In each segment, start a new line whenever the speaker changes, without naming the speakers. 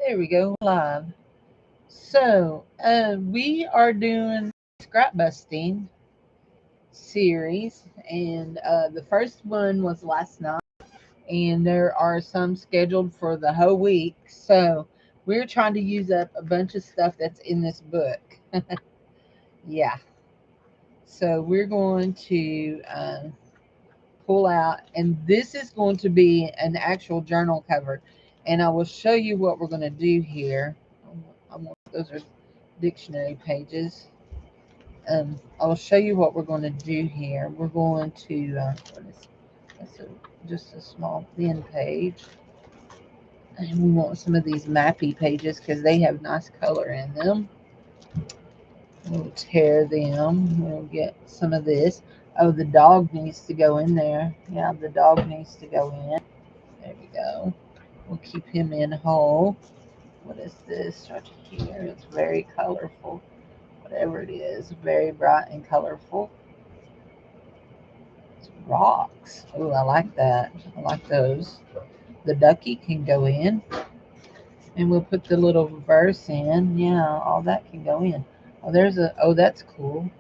There we go, live. So, we are doing scrap busting series, and the first one was last night, and there are some scheduled for the whole week. So, we're trying to use up a bunch of stuff that's in this book. Yeah. So, we're going to pull out, and this is going to be an actual journal cover, and I will show you what we're going to do here. Those are dictionary pages. I'll show you what we're going to do here. We're going to that's just a small thin page, and we want some of these mappy pages because they have nice color in them. We'll tear them. We'll get some of this. Oh, the dog needs to go in there. Yeah, the dog needs to go in. There we go. We'll keep him in whole. What is this right here? It's very colorful. Whatever it is, very bright and colorful. It's rocks. Oh, I like that. I like those. The ducky can go in. And we'll put the little verse in. Yeah, all that can go in. Oh, that's cool.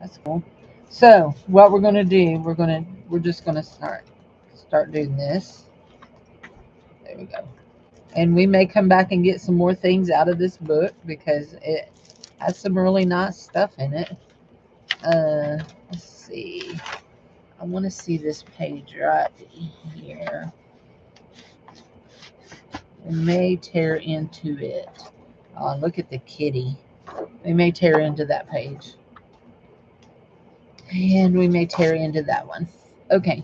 That's cool. So what we're gonna do, we're just gonna start doing this. There we go. And we may come back and get some more things out of this book because it has some really nice stuff in it. Let's see. I want to see this page right here. We may tear into it. Oh, look at the kitty. We may tear into that page. And we may tear into that one. Okay.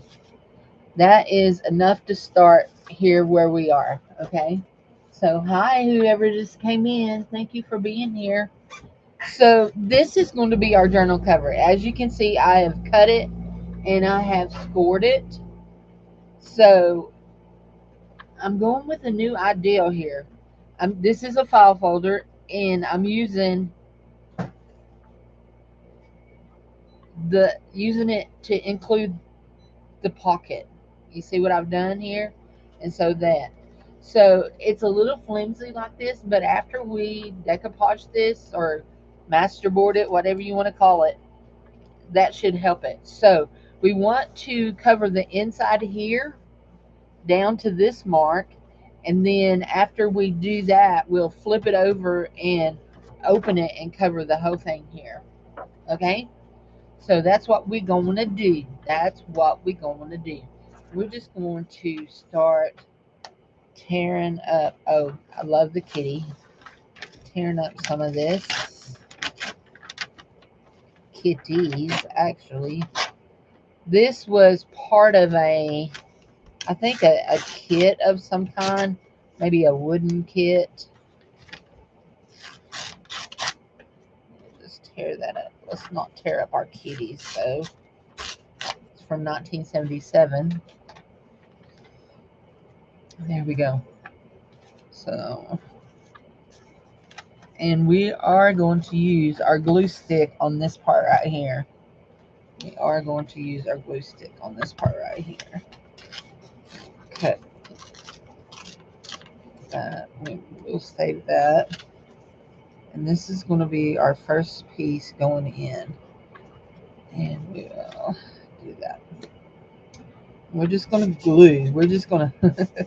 That is enough to start here where we are. Okay. So, hi, whoever just came in. Thank you for being here. So, this is going to be our journal cover. As you can see, I have cut it and I have scored it. So, I'm going with a new ideal here. This is a file folder, and I'm using it to include the pocket. You see what I've done here? And so it's a little flimsy like this, but after we decoupage this or masterboard it, whatever you want to call it, that should help it. So we want to cover the inside here down to this mark, and then after we do that, we'll flip it over and open it and cover the whole thing here. Okay? So that's what we're going to do. That's what we're going to do. We're just going to start tearing up. Oh, I love the kitty. Tearing up some of this. Kitties, actually. This was part of I think a kit of some kind. Maybe a wooden kit. Just tear that up. Let's not tear up our kitties, though. It's from 1977. There we go. So, and we are going to use our glue stick on this part right here. We are going to use our glue stick on this part right here. Cut that. We'll save that. And this is going to be our first piece going in. And we will do that. We're just going to glue. We're just going to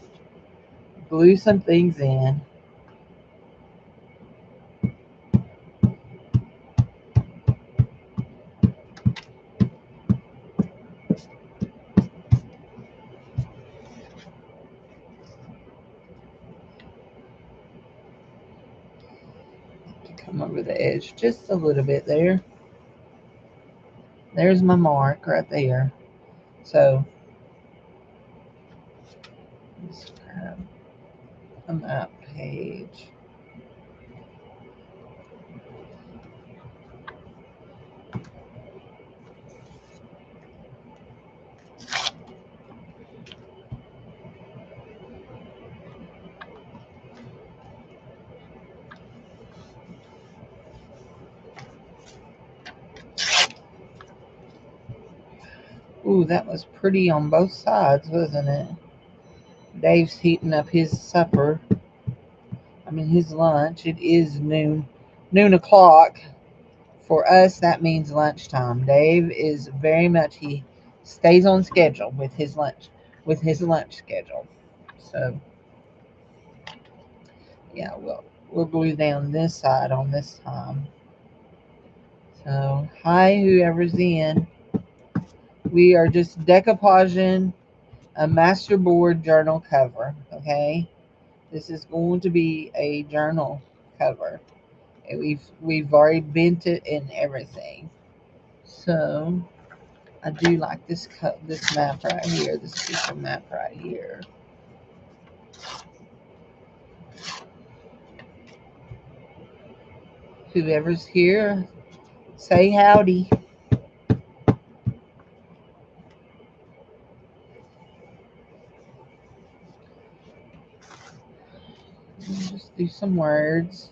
glue some things in. Come over the edge just a little bit there. There's my mark right there. So just grab a map page. Ooh, that was pretty on both sides, wasn't it? Dave's heating up his supper. I mean, his lunch. It is noon o'clock. For us, that means lunchtime. Dave is very much, he stays on schedule with his lunch schedule. So yeah, we'll glue down this side on this time. So hi, whoever's in. We are just decoupaging a Masterboard journal cover. Okay, this is going to be a journal cover. And we've already bent it and everything. So I do like this map right here, this piece of map right here. Whoever's here, say howdy. Just do some words.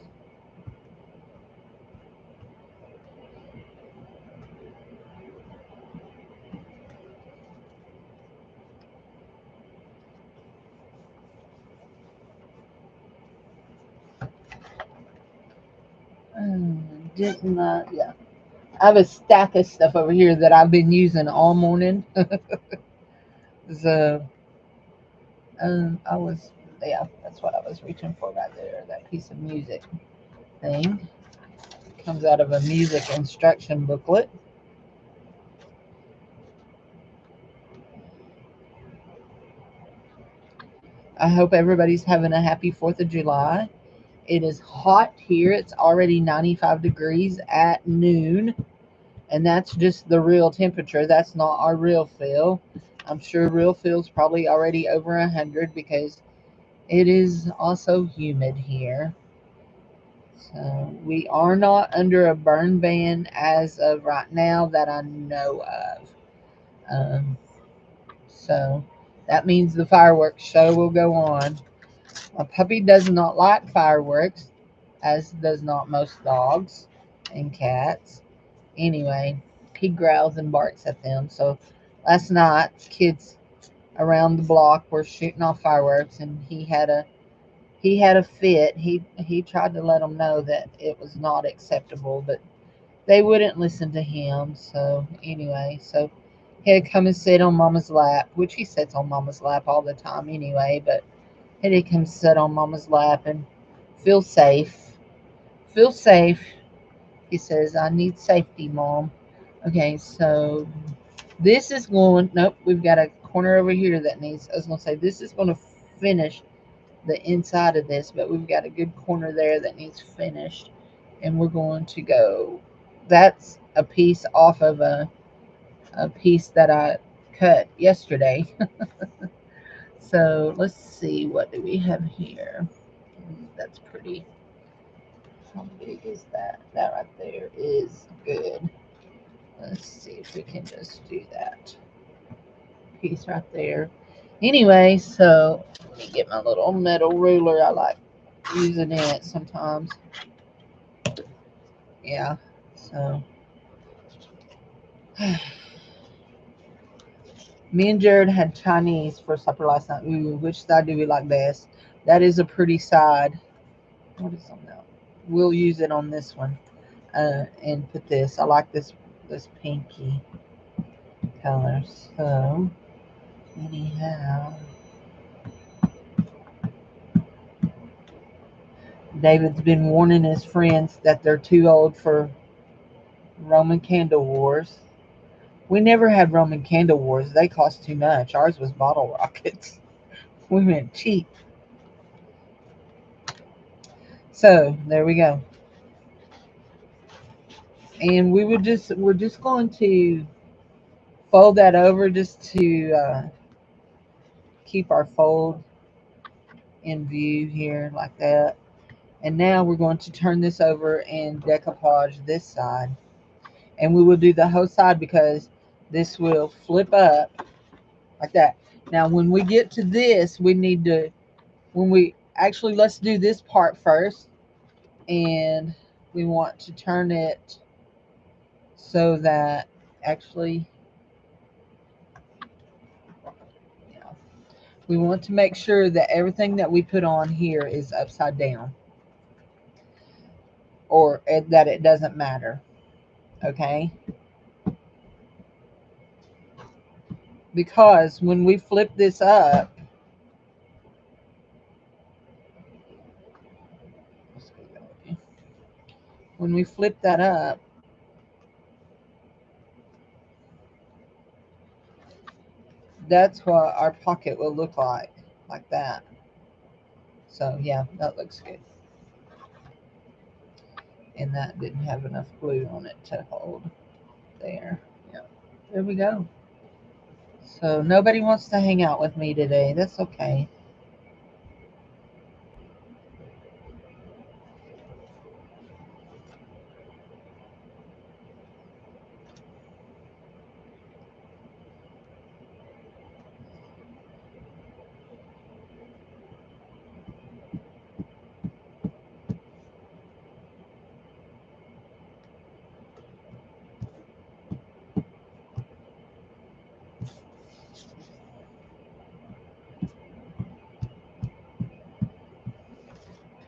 Didn't yeah. I have a stack of stuff over here that I've been using all morning. So I was, yeah, that's what I was reaching for right there. That piece of music thing comes out of a music instruction booklet. I hope everybody's having a happy 4th of July. It is hot here. It's already 95 degrees at noon. And that's just the real temperature. That's not our real feel. I'm sure real feel's probably already over 100 because it is also humid here. So we are not under a burn ban as of right now that I know of. Um, so that means the fireworks show will go on. My puppy does not like fireworks, as does not most dogs and cats. Anyway, he growls and barks at them. So last night, kids around the block were shooting off fireworks, and he had a fit. He tried to let them know that it was not acceptable, but they wouldn't listen to him. So anyway, so he had to come and sit on Mama's lap, which he sits on Mama's lap all the time anyway. But he had to come sit on Mama's lap and feel safe. Feel safe. He says, "I need safety, Mom." Okay, so this is going. Nope, we've got a corner over here that needs. I was going to say this is going to finish the inside of this, but we've got a good corner there that needs finished, and we're going to go. That's a piece off of a piece that I cut yesterday. So let's see, what do we have here? That's pretty. How big is that? That right there is good. Let's see if we can just do that piece right there. Anyway, so let me get my little metal ruler. I like using it sometimes. Yeah, so me and Jared had Chinese for supper last night. Ooh, which side do we like best? That is a pretty side. What is on that? We'll use it on this one and put this. I like this pinky color. So anyhow, David's been warning his friends that they're too old for Roman candle wars. We never had Roman candle wars. They cost too much. Ours was bottle rockets. We went cheap. So there we go. And we're just going to fold that over just to keep our fold in view here like that. And now we're going to turn this over and decoupage this side. And we will do the whole side because this will flip up like that. Now when we get to this, we need to, when we actually, let's do this part first. And we want to turn it so that actually, yeah, we want to make sure that everything that we put on here is upside down. or that it doesn't matter. Okay, because when we flip this up, when we flip that up, that's what our pocket will look like that. So yeah, that looks good. And that didn't have enough glue on it to hold there. Yeah, there we go. So nobody wants to hang out with me today. That's okay.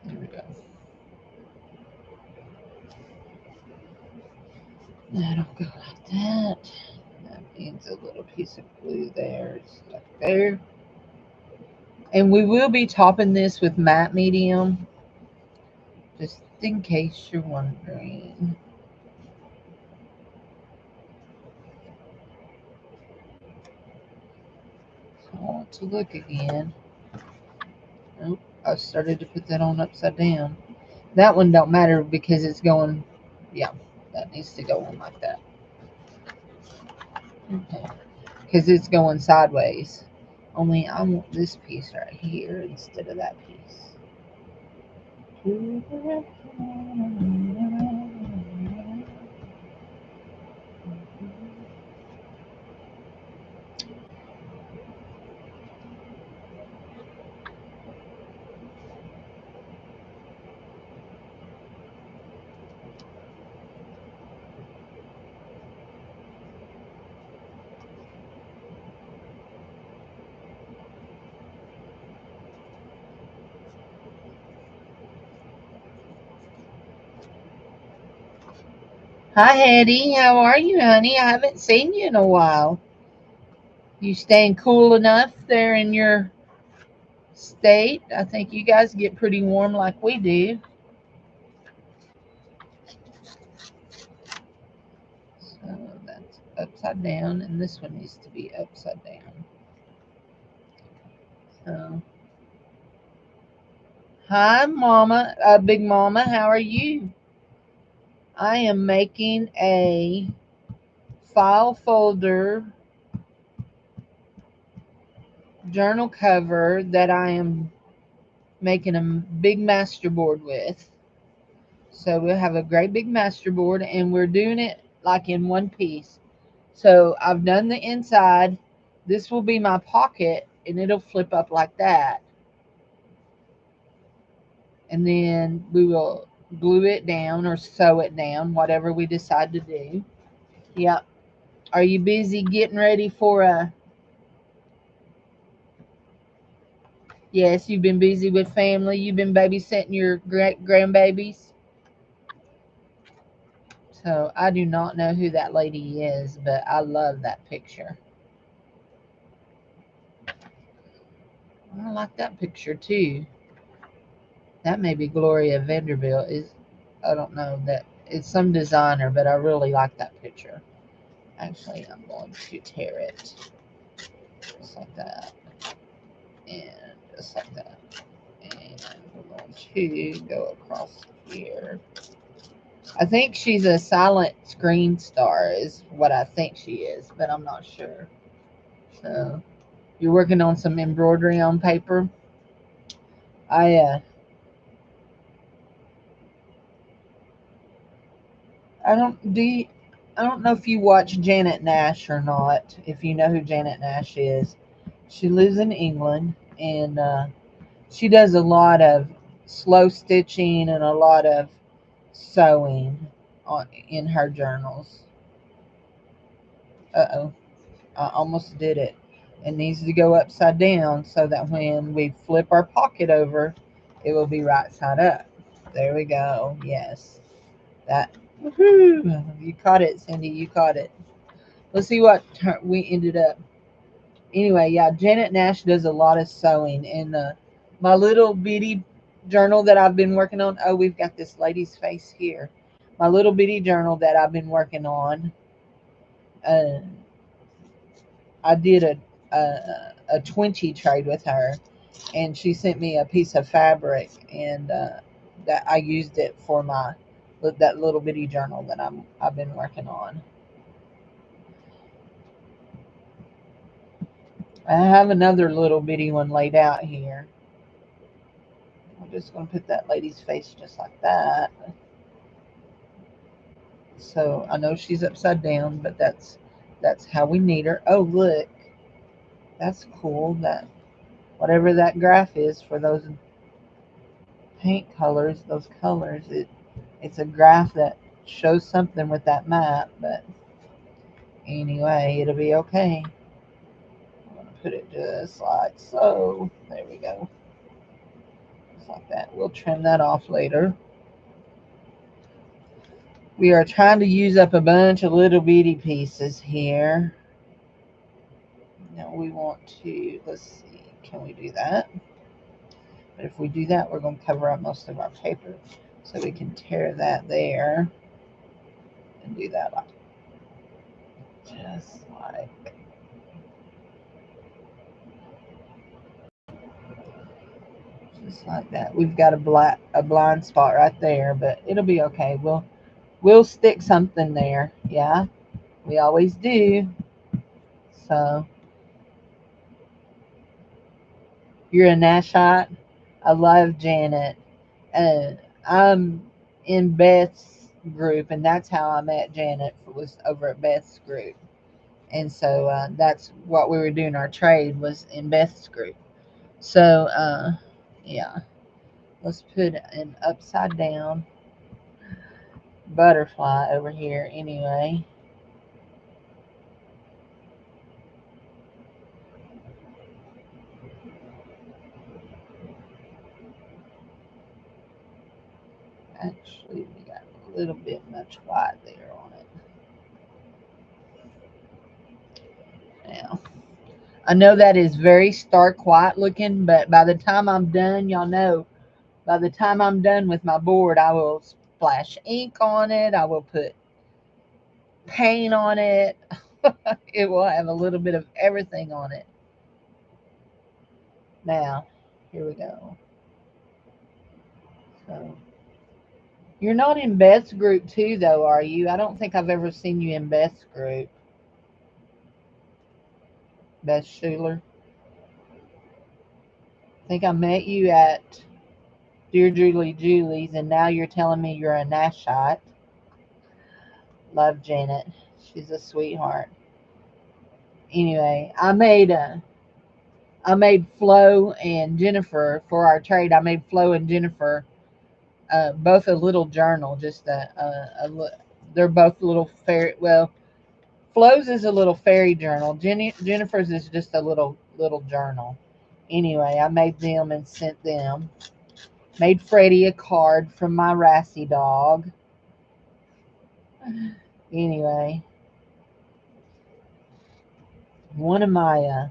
There we go. That'll go like that. That means a little piece of glue there, stuck there. And we will be topping this with matte medium, just in case you're wondering. So I want to look again. Oh, I started to put that on upside down. That one don't matter because it's going, yeah, that needs to go on like that. Okay, because it's going sideways. Only I want this piece right here instead of that piece. Hi, Hetty. How are you, honey? I haven't seen you in a while. You staying cool enough there in your state? I think you guys get pretty warm like we do. So that's upside down, and this one needs to be upside down. So, hi, Mama, Big Mama. How are you? I am making a file folder journal cover that I am making a big masterboard with. So we'll have a great big masterboard, and we're doing it like in one piece. So I've done the inside. This will be my pocket, and it'll flip up like that. And then we will glue it down or sew it down, whatever we decide to do. Yep. Are you busy getting ready for a... Yes, you've been busy with family. You've been babysitting your grandbabies. So I do not know who that lady is, but I love that picture. I like that picture too. That may be Gloria Vanderbilt. Is I don't know that it's some designer, but I really like that picture. Actually, I'm going to tear it just like that, and just like that, and we're going to go across here. I think she's a silent screen star, is what I think she is, but I'm not sure. So you're working on some embroidery on paper. I I don't do. I don't know if you watch Janet Nash or not. If you know who Janet Nash is, she lives in England, and she does a lot of slow stitching and a lot of sewing in her journals. Uh-oh, I almost did it. It needs to go upside down so that when we flip our pocket over, it will be right side up. There we go. Yes. That, woohoo, you caught it, Cindy. You caught it. Let's see what we ended up. Anyway, yeah, Janet Nash does a lot of sewing. And my little bitty journal that I've been working on. Oh, we've got this lady's face here. My little bitty journal that I've been working on. Uh, I did a 20 trade with her, and she sent me a piece of fabric, and that I used it for my that little bitty journal that I've been working on. I have another little bitty one laid out here. I'm just going to put that lady's face just like that. So I know she's upside down, but that's how we need her. Oh, look, that's cool. That whatever that graph is for those paint colors, those colors, it's a graph that shows something with that map. But anyway, it'll be okay. I'm gonna put it just like so. There we go. Just like that. We'll trim that off later. We are trying to use up a bunch of little bitty pieces here. Now we want to, let's see, can we do that? But if we do that, we're going to cover up most of our paper. So we can tear that there and do that like, just like that. We've got a blind spot right there, but it'll be okay. We'll stick something there. Yeah, we always do. So you're a Nashite. I love Janet. Uh, I'm in Beth's group, and that's how I met Janet. Was over at Beth's group, and so that's what we were doing. Our trade was in Beth's group. So yeah, let's put an upside down butterfly over here. Anyway, actually, we got a little bit much white there on it. Now, I know that is very stark white looking, but by the time I'm done, y'all know, by the time I'm done with my board, I will splash ink on it. I will put paint on it. It will have a little bit of everything on it. Now, here we go. So, you're not in Beth's group too, though, are you? I don't think I've ever seen you in Beth's group. Beth Schuler. I think I met you at Dear Julie Julie's, and now you're telling me you're a Nashite. Love Janet. She's a sweetheart. Anyway, I made Flo and Jennifer for our trade. I made Flo and Jennifer both a little journal. Just they're both little fairy. Well, Flo's is a little fairy journal. Jennifer's is just a little journal. Anyway, I made them and sent them. Made Freddie a card from my Rassy dog. Anyway, one of my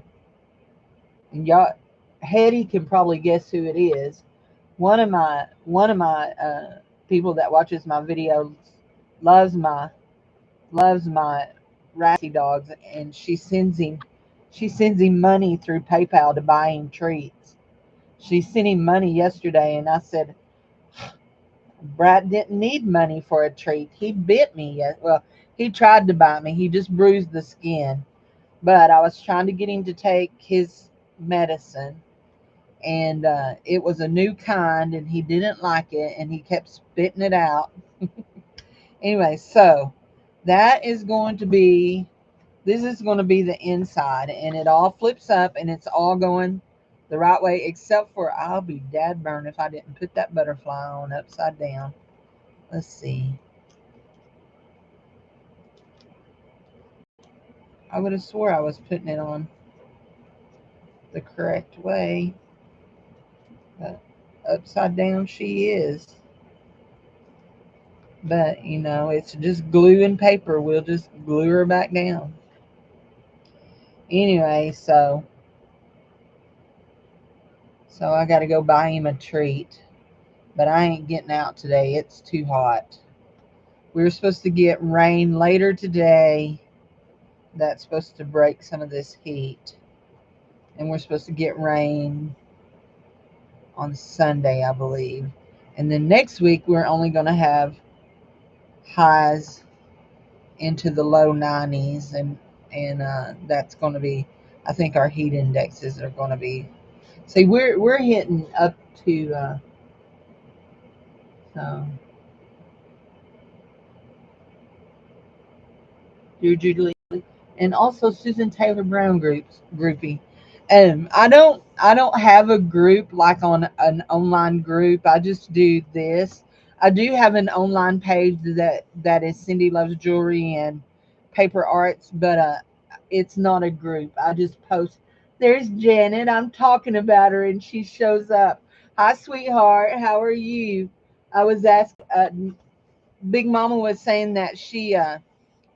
y'all, Hetty can probably guess who it is. One of my people that watches my videos loves my Rassy dogs, and she sends him money through PayPal to buy him treats. She sent him money yesterday, and I said, Brat didn't need money for a treat. He bit me. Well, he tried to bite me. He just bruised the skin. But I was trying to get him to take his medicine, and it was a new kind, and he didn't like it, and he kept spitting it out. Anyway, so that is going to be, this is going to be the inside, and it all flips up, and it's all going the right way, except for I'll be dad burn if I didn't put that butterfly on upside down. Let's see. I would have swore I was putting it on the correct way, but upside down she is. But it's just glue and paper. We'll just glue her back down. Anyway, so I got to go buy him a treat. But I ain't getting out today. It's too hot. We were supposed to get rain later today. That's supposed to break some of this heat. And we're supposed to get rain on Sunday, I believe. And then next week, we're only going to have highs into the low 90s. And that's going to be, I think our heat indexes are going to be. See, we're hitting up to, so, dear Julie. And also Susan Taylor Brown groupie. I don't have a group like on an online group. I just do this. I do have an online page that is Cindy Loves Jewelry and Paper Arts, but it's not a group. I just post. There's Janet. I'm talking about her, and she shows up. Hi, sweetheart. How are you? I was asked. Big Mama was saying that she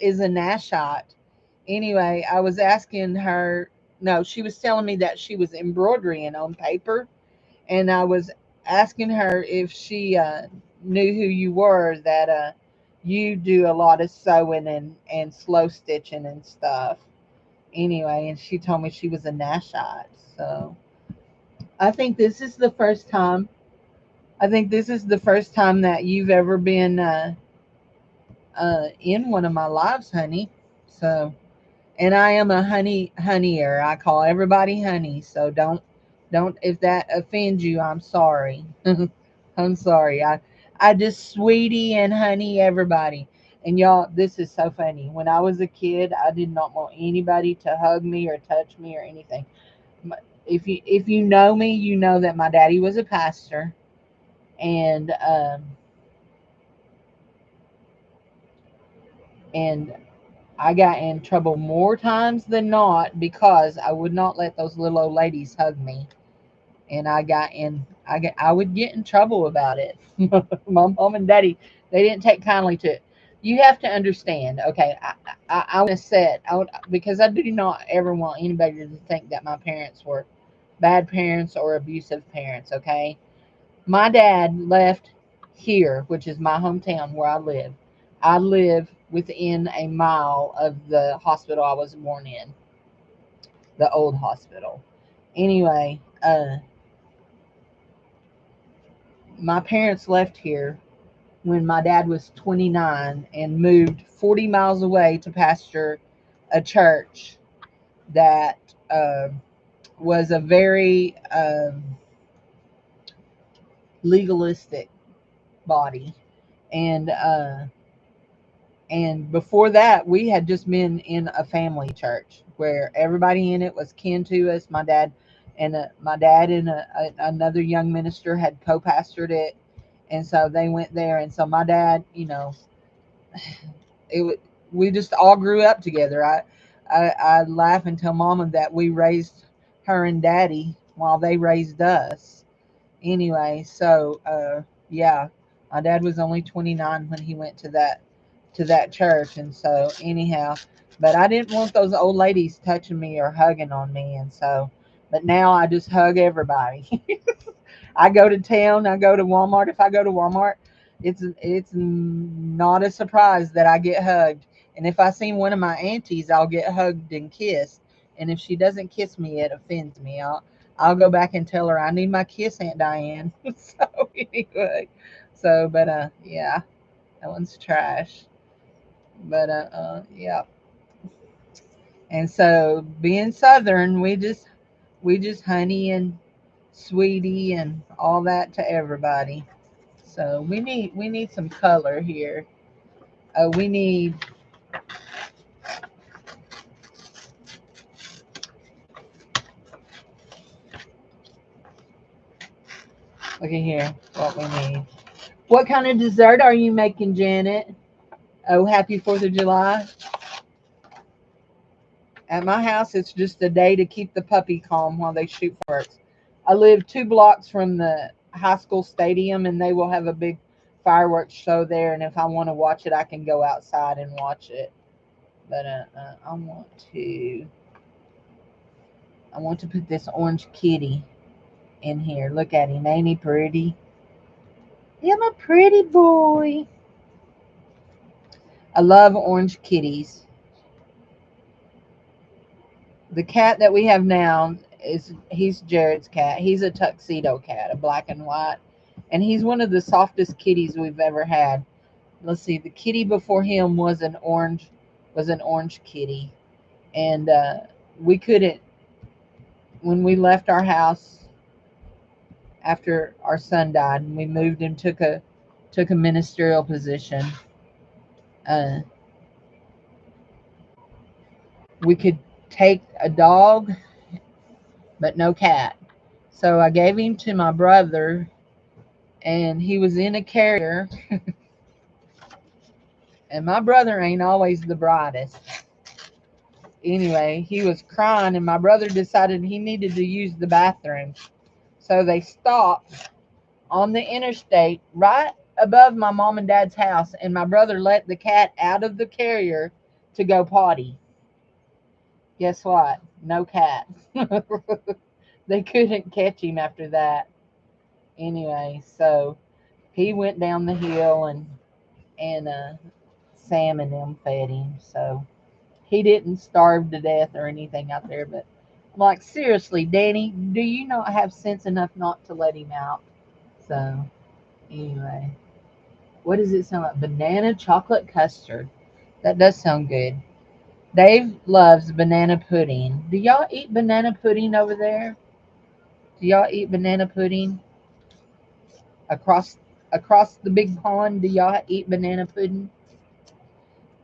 is a Nashite. Anyway, I was asking her, no, she was telling me that she was embroidering on paper, and I was asking her if she knew who you were, that you do a lot of sewing and slow stitching and stuff. Anyway, and she told me she was a Nashite. So I think this is the first time. I think this is the first time that you've ever been in one of my lives, honey. So. And I am a honeyer. I call everybody honey. So don't if that offends you, I'm sorry. I'm sorry. I just sweetie and honey everybody. And y'all, this is so funny. When I was a kid, I did not want anybody to hug me or touch me or anything. If you know me, you know that my daddy was a pastor, and I got in trouble more times than not because I would not let those little old ladies hug me, and I would get in trouble about it. My mom and daddy, they didn't take kindly to it. You have to understand, okay? I want to set out because I do not ever want anybody to think that my parents were bad parents or abusive parents. Okay, my dad left here, which is my hometown where I live. I live within a mile of the hospital I was born in, the old hospital. Anyway, my parents left here when my dad was 29 and moved 40 miles away to pastor a church that was a very legalistic body. And before that, we had just been in a family church where everybody in it was kin to us. My dad and another young minister had co-pastored it, and so they went there. And so my dad, it we just all grew up together. I laugh and tell Mama that we raised her and Daddy while they raised us. Anyway, so yeah, my dad was only 29 when he went to that church, and so anyhow, but I didn't want those old ladies touching me or hugging on me, and so, but now I just hug everybody. I go to town, I go to Walmart. If I go to Walmart, it's not a surprise that I get hugged. And if I see one of my aunties, I'll get hugged and kissed. And if she doesn't kiss me, it offends me. I'll go back and tell her I need my kiss, Aunt Diane. So anyway, but yeah, that one's trash. But yeah. And so being Southern, we just honey and sweetie and all that to everybody. So we need some color here. We need look at here what we need. What kind of dessert are you making, Janet? Oh, happy 4th of July. At my house, it's just a day to keep the puppy calm while they shoot fireworks. I live 2 blocks from the high school stadium, and they will have a big fireworks show there, and if I want to watch it, I can go outside and watch it. But I want to put this orange kitty in here. Look at him, ain't he pretty? I'm a pretty boy. I love orange kitties. The cat that we have now he's Jared's cat. He's a tuxedo cat, a black and white, and he's one of the softest kitties we've ever had. Let's see, the kitty before him was an orange kitty, and we couldn't when we left our house after our son died and we moved and took a ministerial position. Uh, we could take a dog, but no cat. So I gave him to my brother, and he was in a carrier. And my brother ain't always the brightest. Anyway, he was crying, and my brother decided he needed to use the bathroom. So they stopped on the interstate right above my mom and dad's house, and my brother let the cat out of the carrier to go potty. Guess what? No cat. They couldn't catch him after that. Anyway, so he went down the hill, and Sam and them fed him. So he didn't starve to death or anything out there. But I'm like, seriously, Danny, do you not have sense enough not to let him out? So anyway, what does it sound like? Banana chocolate custard. That does sound good. Dave loves banana pudding. Do y'all eat banana pudding over there? Do y'all eat banana pudding across across the big pond? Do y'all eat banana pudding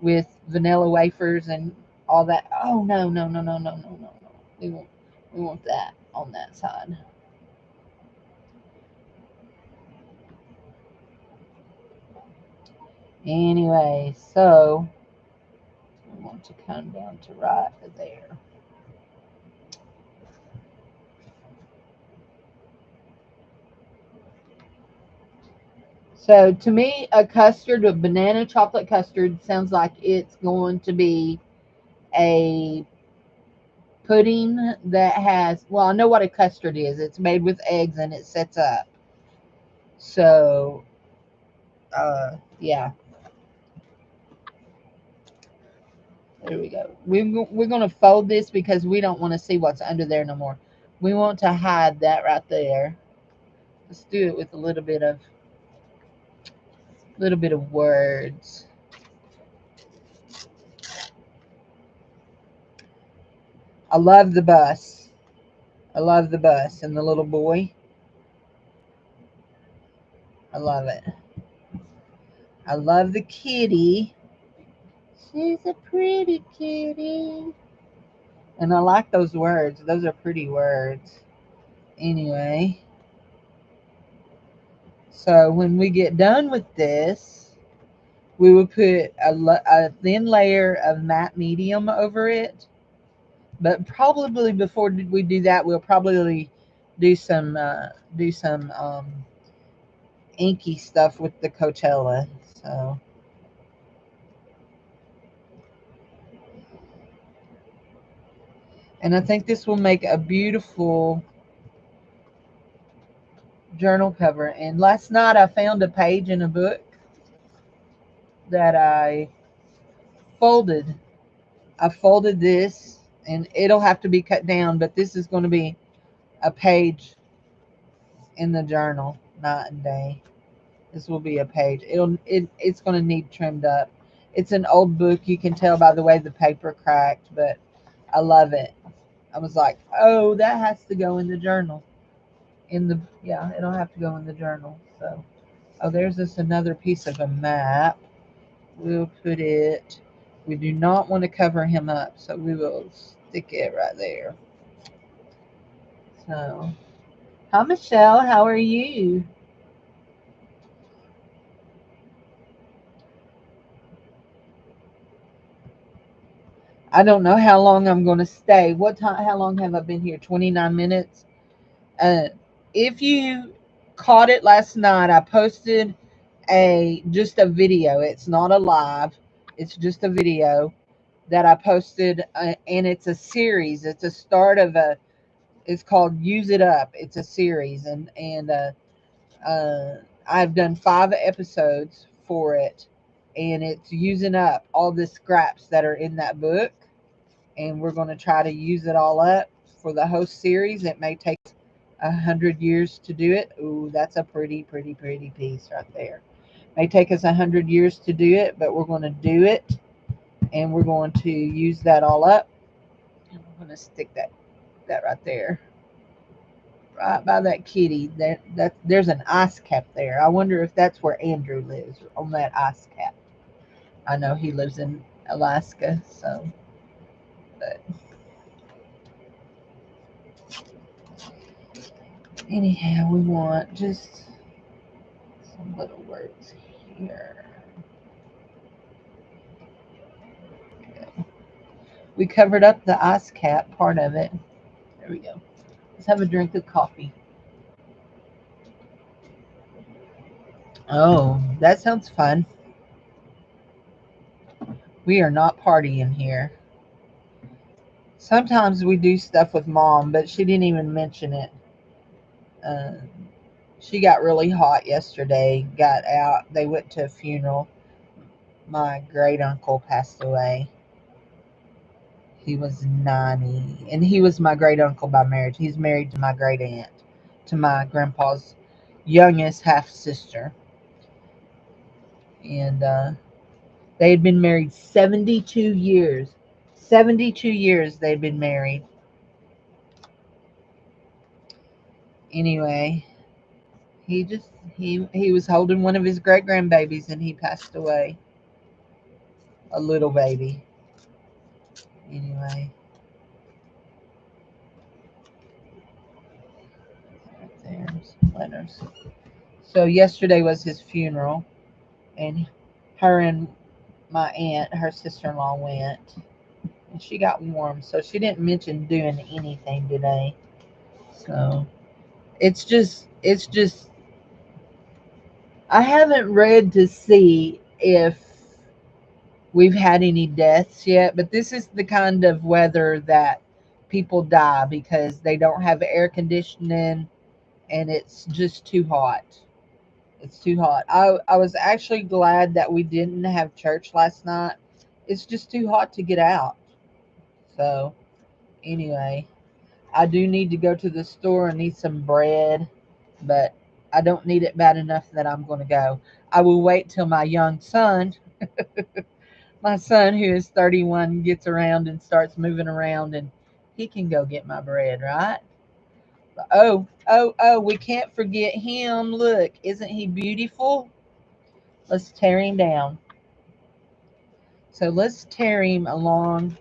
with vanilla wafers and all that? Oh no, no, no, no, no, no, no, no. We want that on that side. Anyway, so we want to come down to right there. So to me, a custard, a banana chocolate custard, sounds like it's going to be a pudding that has, well, I know what a custard is. It's made with eggs and it sets up. So, yeah, there we go. We're going to fold this because we don't want to see what's under there no more. We want to hide that right there. Let's do it with a little bit of words. I love the bus. I love the bus and the little boy. I love it. I love the kitty. She's a pretty kitty. And I like those words. Those are pretty words. Anyway, so when we get done with this, we will put a thin layer of matte medium over it. But probably before we do that, we'll probably do some inky stuff with the Coachella. So, and I think this will make a beautiful journal cover. And last night I found a page in a book that folded. I folded this, and it'll have to be cut down, but this is going to be a page in the journal, night and day. This will be a page. It's going to need trimmed up. It's an old book. You can tell by the way the paper cracked, but I love it. I was like, oh, that has to go in the journal. Yeah, it'll have to go in the journal. So, oh, there's this another piece of a map. We'll put it. We do not want to cover him up, so we will stick it right there. So, hi Michelle, how are you? I don't know how long I'm going to stay. What time? How long have I been here? 29 minutes. Uh, if you caught it last night, I posted just a video. It's not a live. It's just a video that I posted, and it's a series. It's a start of a. It's called Use It Up. It's a series, and I've done 5 episodes for it, and it's using up all the scraps that are in that book, and we're going to try to use it all up for the whole series. It may take 100 years to do it. Ooh, that's a pretty, pretty, pretty piece right there. May take us 100 years to do it, but we're going to do it, and we're going to use that all up. And we're going to stick that right there, right by that kitty. There's an ice cap there. I wonder if that's where Andrew lives, on that ice cap. I know he lives in Alaska, so. But anyhow, we want just some little words here. Okay. We covered up the ice cap part of it. There we go. Let's have a drink of coffee. Oh, that sounds fun. We are not partying here. Sometimes we do stuff with Mom, but she didn't even mention it. Uh, she got really hot yesterday, got out. They went to a funeral. My great uncle passed away. He was 90, and he was my great uncle by marriage. He's married to my great aunt, to my grandpa's youngest half sister. And they had been married 72 years. 72 years they'd been married. Anyway, he was holding one of his great grandbabies, and he passed away. A little baby. Anyway, right there's letters. So yesterday was his funeral, and her and my aunt, her sister-in-law, went, and she got warm, so she didn't mention doing anything today. So it's just I haven't read to see if we've had any deaths yet, but this is the kind of weather that people die because they don't have air conditioning, and it's just too hot. It's too hot. I was actually glad that we didn't have church last night. It's just too hot to get out. So, anyway, I do need to go to the store and need some bread, but I don't need it bad enough that I'm going to go. I will wait till my young son, my son who is 31, gets around and starts moving around, and he can go get my bread, right? Oh, oh, oh, we can't forget him. Look, isn't he beautiful? Let's tear him down. So let's tear him along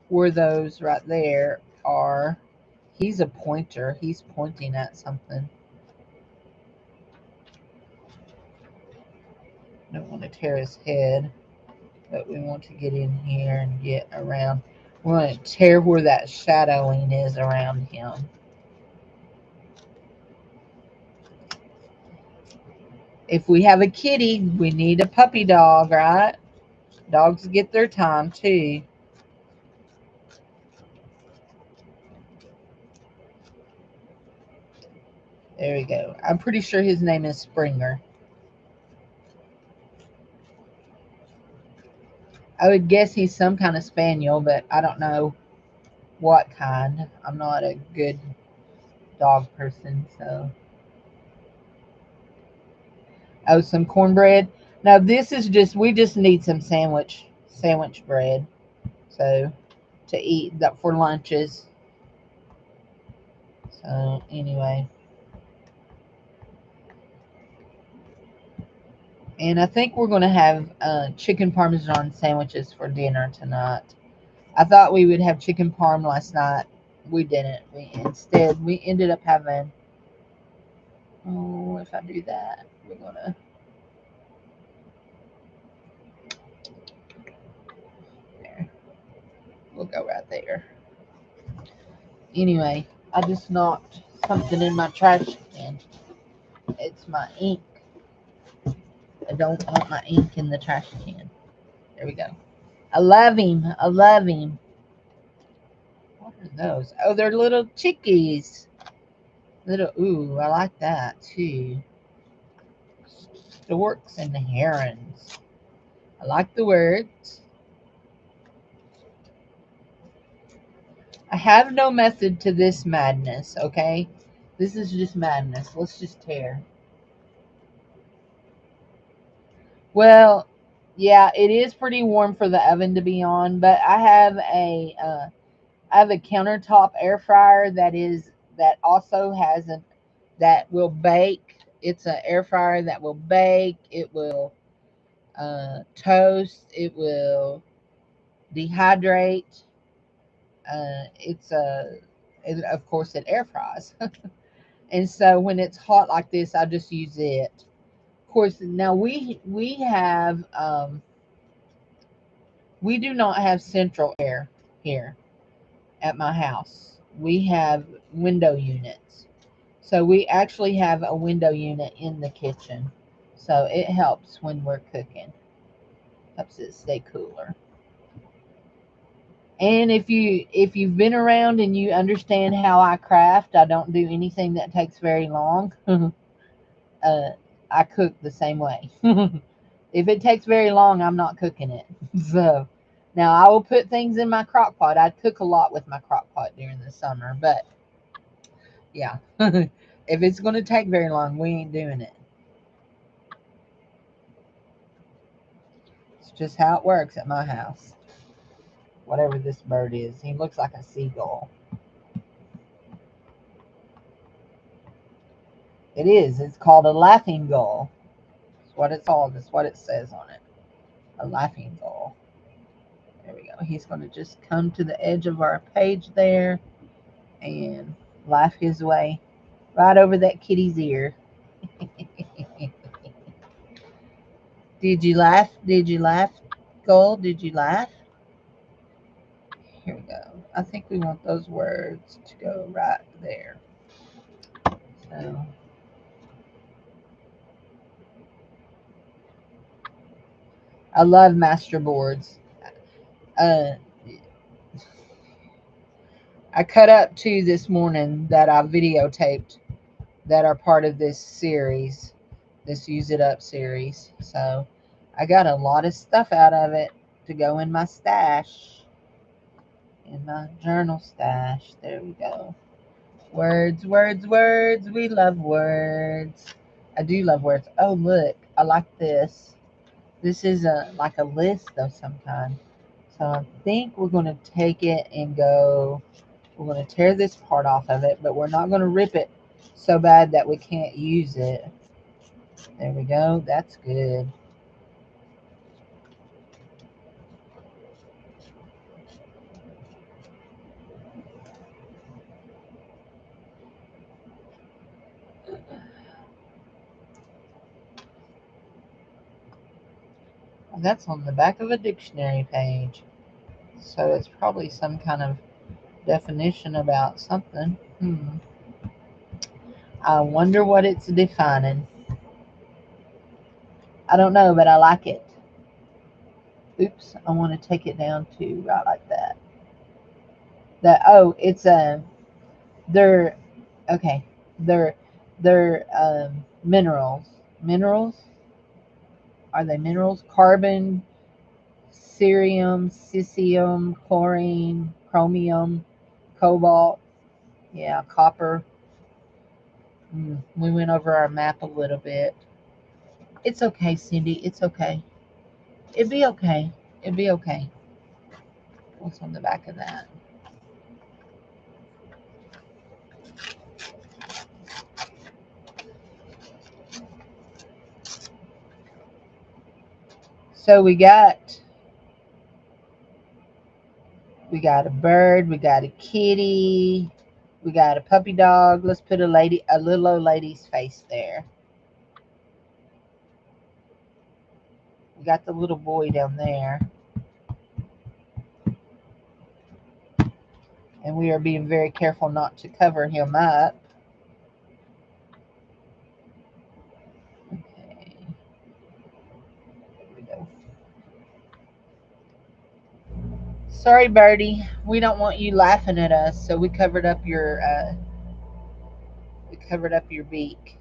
where those right there are. He's a pointer. He's pointing at something. Don't want to tear his head, but we want to get in here and get around. We want to tear where that shadowing is around him. If we have a kitty, we need a puppy dog, right? Dogs get their time too. There we go. I'm pretty sure his name is Springer. I would guess he's some kind of spaniel, but I don't know what kind. I'm not a good dog person, so. Oh, some cornbread. Now this is just, we just need some sandwich bread. So to eat that for lunches. So anyway. And I think we're going to have chicken parmesan sandwiches for dinner tonight. I thought we would have chicken parm last night. We didn't. We ended up having, oh, if I do that, we're going to, there. We'll go right there. Anyway, I just knocked something in my trash can. It's my ink. I don't want my ink in the trash can. There we go. I love him. I love him. What are those? Oh, they're little chickies. Little, ooh, I like that too. Storks and herons. I like the words. I have no method to this madness, okay? This is just madness. Let's just tear. Well, yeah, it is pretty warm for the oven to be on, but I have a countertop air fryer that also has a that will bake. It's an air fryer that will bake. It will toast. It will dehydrate. It's a of course it air fries, and so when it's hot like this, I just use it. Of course, now we do not have central air here at my house. We have window units. So we actually have a window unit in the kitchen. So it helps when we're cooking. Helps it stay cooler. And if you've been around and you understand how I craft, I don't do anything that takes very long. I cook the same way. If it takes very long, I'm not cooking it. So now I will put things in my crock pot. I cook a lot with my crock pot during the summer, but yeah. If it's going to take very long, we ain't doing it. It's just how it works at my house. Whatever this bird is, he looks like a seagull. It is. It's called a laughing gull. That's what it's called. That's what it says on it. A laughing gull. There we go. He's going to just come to the edge of our page there and laugh his way right over that kitty's ear. Did you laugh? Did you laugh, Gull? Did you laugh? Here we go. I think we want those words to go right there. So I love Masterboards. Uh, I cut up two this morning that I videotaped that are part of this series, this Use It Up series. So I got a lot of stuff out of it to go in my stash, in my journal stash. There we go. Words, words, words. We love words. I do love words. Oh, look, I like this. This is like a list of some kind. So I think we're going to take it and go. We're going to tear this part off of it, but we're not going to rip it so bad that we can't use it. There we go. That's good. That's on the back of a dictionary page. So it's probably some kind of definition about something. I wonder what it's defining. I don't know, but I like it. Oops, I want to take it down to right like that. It's they're okay. They're minerals. Minerals? Are they minerals? Carbon, cerium, cesium, chlorine, chromium, cobalt. Yeah, copper. We went over our map a little bit. It's okay, Cindy. It's okay. It'd be okay. It'd be okay. What's on the back of that? So we got a bird, we got a kitty, we got a puppy dog. Let's put a little old lady's face there. We got the little boy down there. And we are being very careful not to cover him up. Okay. Sorry, Birdie. We don't want you laughing at us, so we covered up your beak.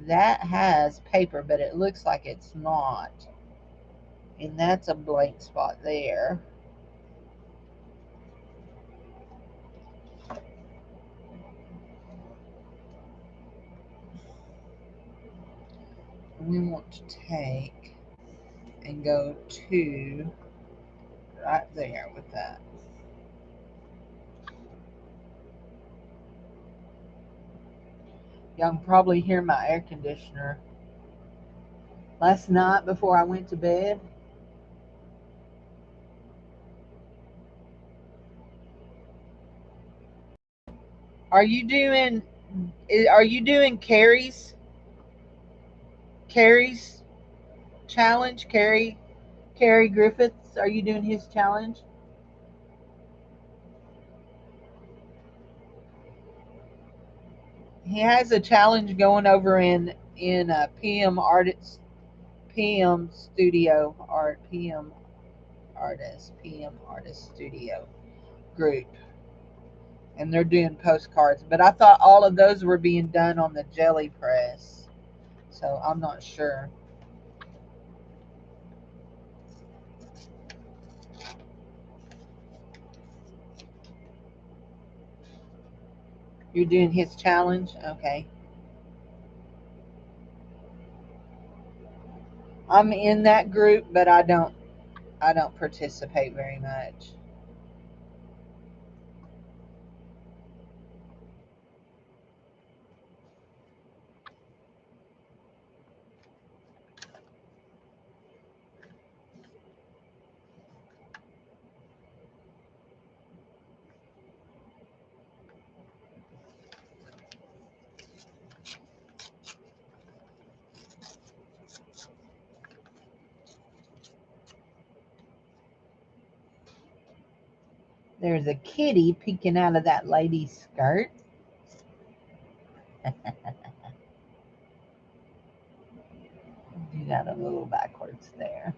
That has paper, but it looks like it's not. And that's a blank spot there. We want to take and go to right there with that. Y'all can probably hear my air conditioner. Last night before I went to bed, are you doing Carrie's challenge? Carrie Griffiths, are you doing his challenge? He has a challenge going over in PM Studio Art PM Artist Studio group, and they're doing postcards. But I thought all of those were being done on the jelly press, so I'm not sure. You're doing his challenge, okay? I'm in that group, but I don't participate very much. There's a kitty peeking out of that lady's skirt. Do that a little backwards there.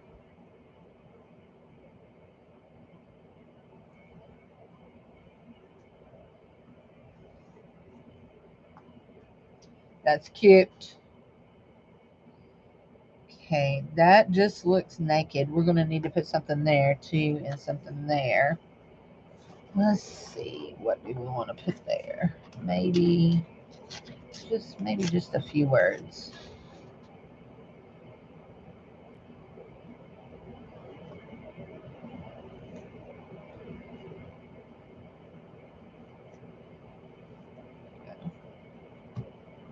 That's cute. Okay, that just looks naked. We're going to need to put something there too and something there. Let's see, what do we want to put there? Maybe just a few words.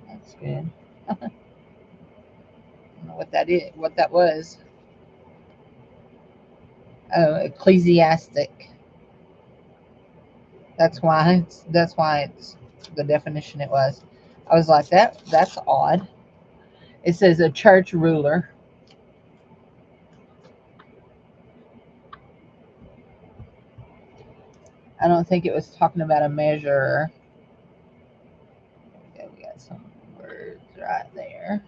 That's good. I don't know what that is, what that was. Oh, ecclesiastic. That's why it's the definition it was. I was like, that's odd. It says a church ruler. I don't think it was talking about a measurer. There we go. We got some words right there.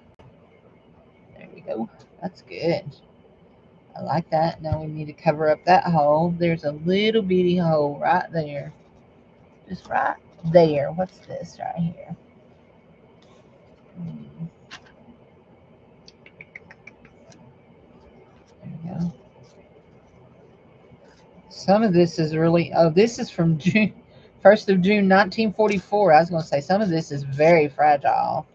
There we go. That's good. I like that. Now we need to cover up that hole. There's a little bitty hole right there. Just right there. What's this right here? There we go. Some of this is really, oh, this is from June, 1st of June, 1944. I was going to say, some of this is very fragile.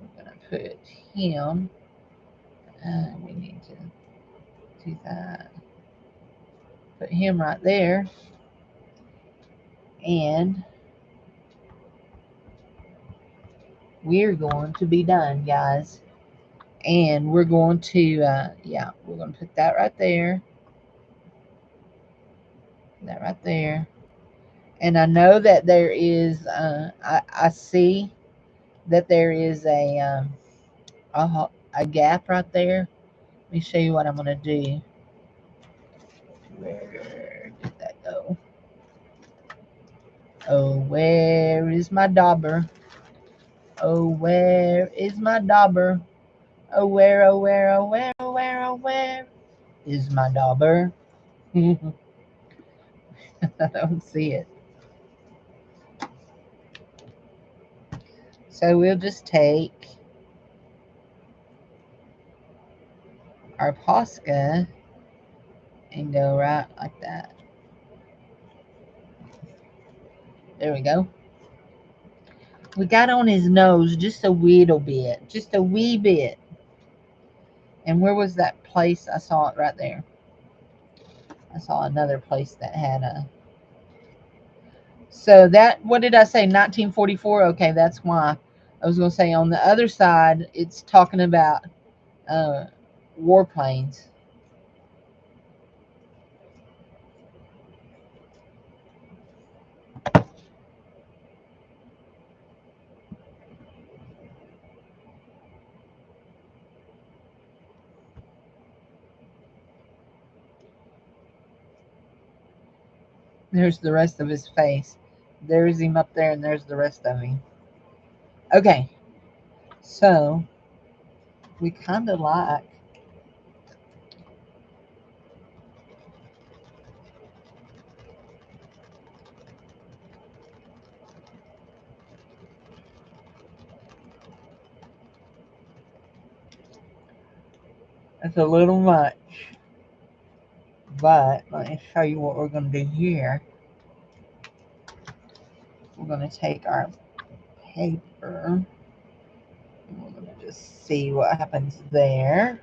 I'm going to put him. We need to do that. Put him right there. And we're going to be done, guys. And we're going to, yeah, we're going to put that right there. That right there. And I know that there is, I see that there is a gap right there. Let me show you what I'm going to do. Where did that go? Oh, where is my dauber? Oh, where is my dauber? Oh, where, oh, where, oh, where, oh, where, oh, where is my dauber? I don't see it. So we'll just take our Posca and go right like that. There we go. We got on his nose just a little bit, just a wee bit. And where was that place? I saw it right there. I saw another place that had a. So that, what did I say? 1944. Okay, that's why. I was going to say on the other side, it's talking about uh, warplanes. There's the rest of his face. There's him up there, and there's the rest of him. Okay, so we kind of like. That's a little much, but let me show you what we're going to do here. We're going to take our paper, and we're going to just see what happens there.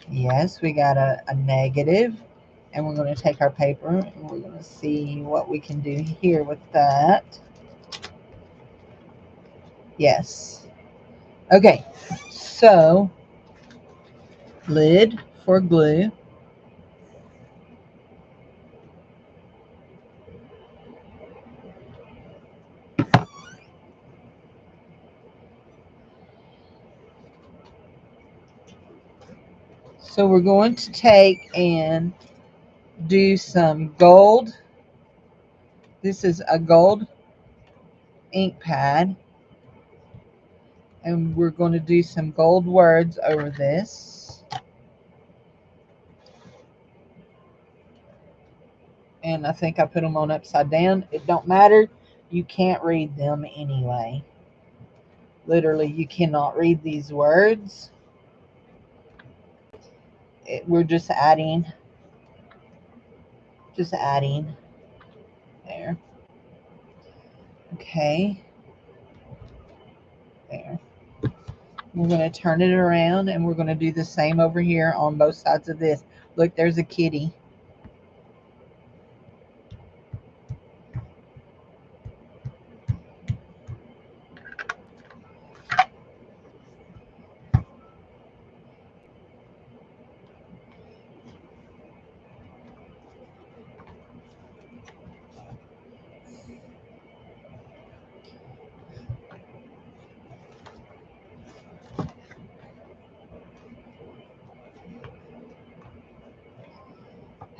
Yes, we got a negative, and we're going to take our paper, and we're going to see what we can do here with that. Yes. Okay, so lid for glue. So we're going to take and do some gold. This is a gold ink pad, and we're going to do some gold words over this. And I think I put them on upside down. It don't matter. You can't read them anyway. Literally, you cannot read these words. We're just adding there. Okay, there. We're going to turn it around, and we're going to do the same over here on both sides of this. Look, there's a kitty.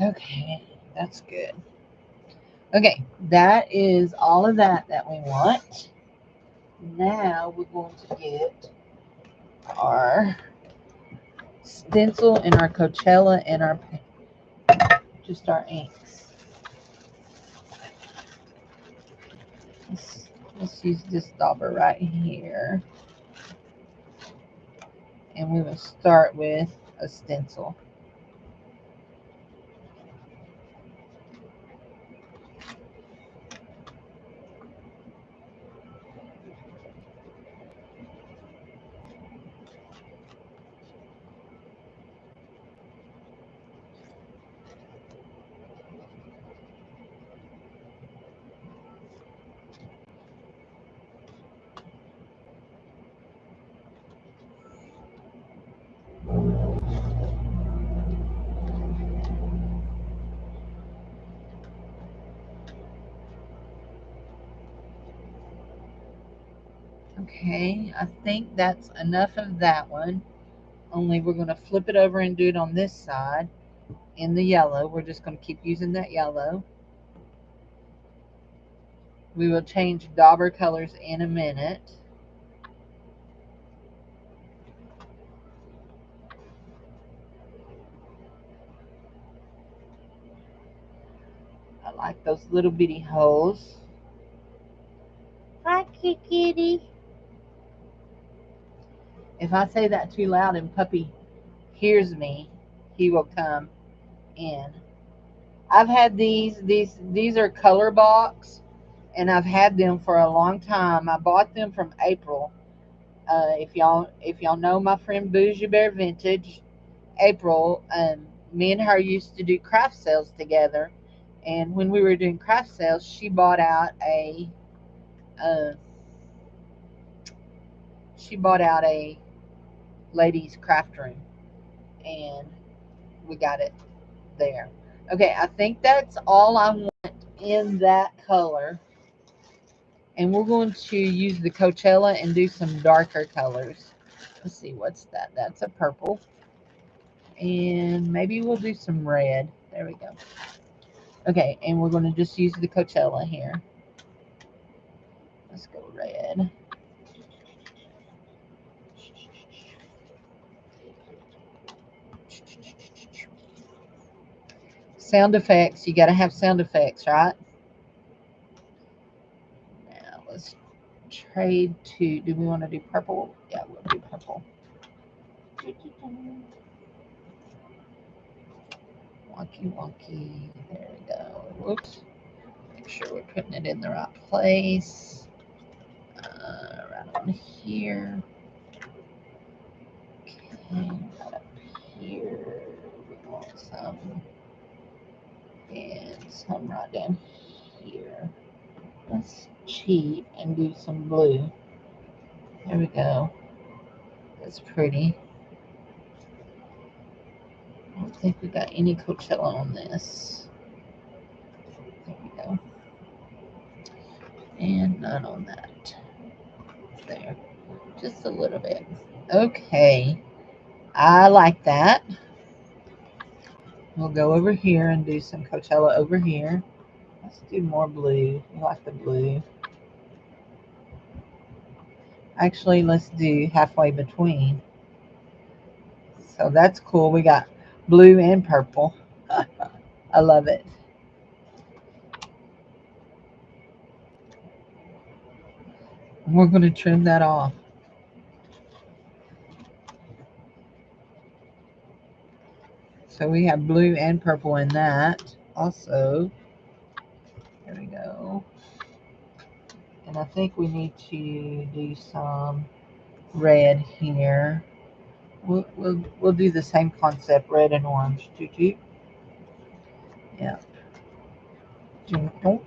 Okay, that's good. Okay, that is all of that we want. Now we're going to get our stencil and our Coachella and our just our inks. Let's use this dauber right here, and we will start with a stencil. Okay, I think that's enough of that one. Only we're going to flip it over and do it on this side in the yellow. We're just going to keep using that yellow. We will change dauber colors in a minute. like those little bitty holes. Hi, kitty. If I say that too loud and Puppy hears me, he will come in. I've had these are color box, and I've had them for a long time. I bought them from April. If y'all know my friend Bougie Bear Vintage, April, me and her used to do craft sales together. And when we were doing craft sales, uh, she bought out a ladies craft room, and we got it there. Okay, I think that's all I want in that color. And we're going to use the Coachella and do some darker colors. Let's see, what's that? That's a purple. And maybe we'll do some red. There we go. Okay, and we're going to just use the Coachella here. Let's go red. Sound effects. You got to have sound effects, right? Now let's trade to, do we want to do purple? Yeah, we'll do purple. Wonky, wonky. There we go. Whoops. Make sure we're putting it in the right place. Right on here. Okay, right up here. We want some. And some right down here. Let's cheat and do some blue. There we go. That's pretty. I don't think we got any Coachella on this. There we go. And none on that. There. Just a little bit. Okay. I like that. We'll go over here and do some Coachella over here. Let's do more blue. I like the blue. Actually, let's do halfway between. So that's cool. We got blue and purple. I love it. We're going to trim that off. So we have blue and purple in that also. There we go. And I think we need to do some red here. We'll do the same concept, red and orange. Yeah. Mm-hmm.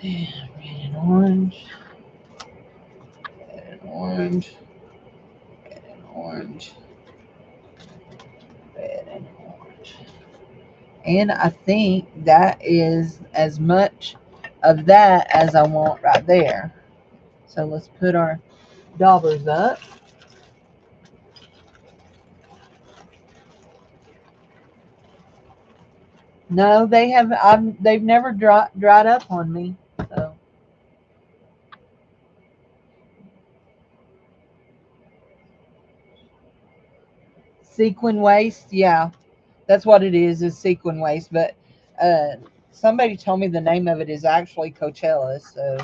And red and orange. Red and orange. Red and orange. Red and orange. And I think that is as much of that as I want right there. So let's put our daubers up. No, they have. They've never dried up on me. So sequin waste, yeah, that's what it is sequin waste. But uh, somebody told me the name of it is actually Coachella. So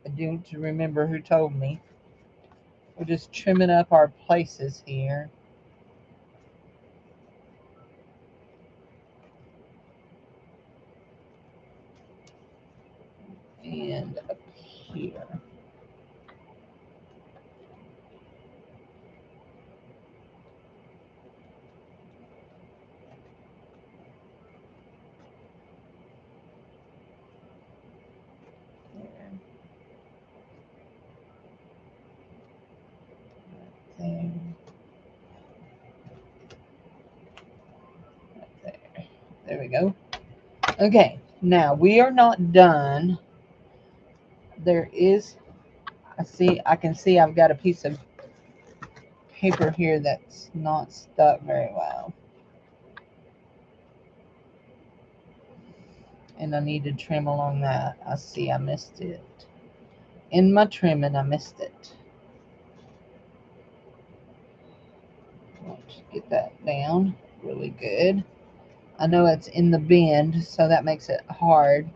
I do remember who told me. We're just trimming up our places here. And up here. There. There. There we go. Okay, now we are not done. There is, I can see I've got a piece of paper here that's not stuck very well. And I need to trim along that. I see I missed it. In my trimming, I missed it. Let's get that down really good. I know it's in the bend, so that makes it hard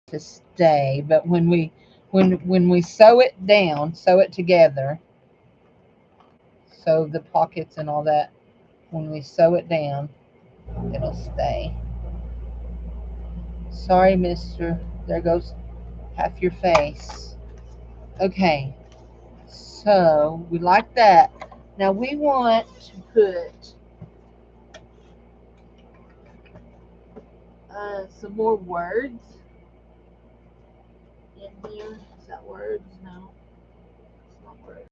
to stay. But when we sew it down, sew it together, sew the pockets and all that, when we sew it down, it'll stay. Sorry, mister. There goes half your face. Okay, so we like that. Now we want to put some more words in here. Is that words? No, it's not words.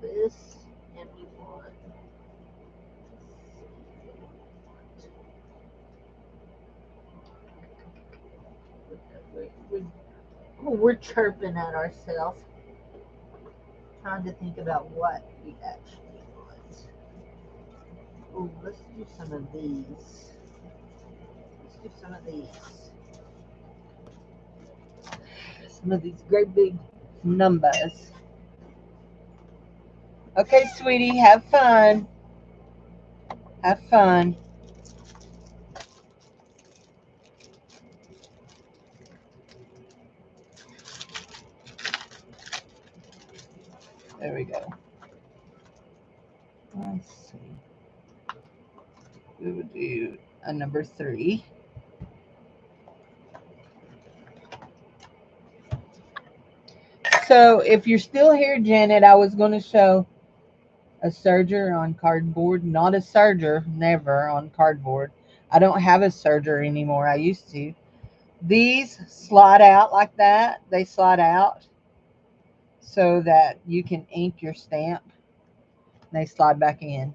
This, and we want. We're chirping at ourselves, trying to think about what we actually want. Oh, let's do some of these. Let's do some of these. Some of these great big numbers. Okay, sweetie, have fun. Have fun. There we go. Let's see. We would do a number 3. So if you're still here, Janet, I was going to show a serger on cardboard. Not a serger, never on cardboard. I don't have a serger anymore. I used to. These slide out like that. They slide out so that you can ink your stamp. They slide back in.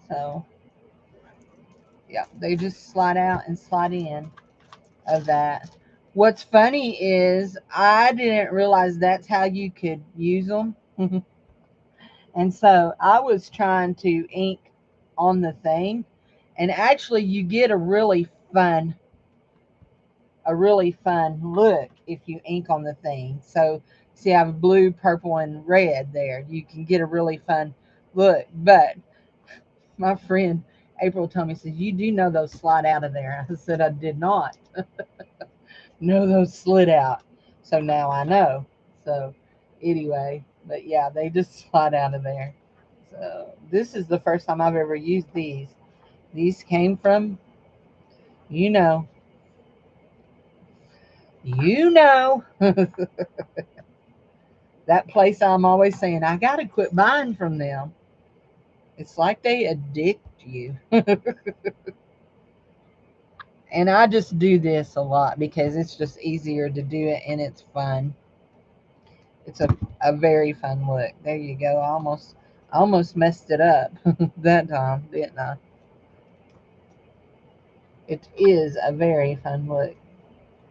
So, yeah, they just slide out and slide in of that. What's funny is I didn't realize that's how you could use them. And so I was trying to ink on the thing, and actually you get a really fun look if you ink on the thing. So see, I have blue, purple, and red there. You can get a really fun look. But my friend April told me, says, you do know those slide out of there. I said, I did not. No, those slid out. So now I know. So anyway, but yeah, they just slide out of there. So this is the first time I've ever used these. These came from, you know, you know, that place I'm always saying, I got to quit buying from them. It's like they addict you. And I just do this a lot because it's just easier to do it and it's fun. It's a very fun look. There you go. I almost messed it up that time, didn't I? It is a very fun look.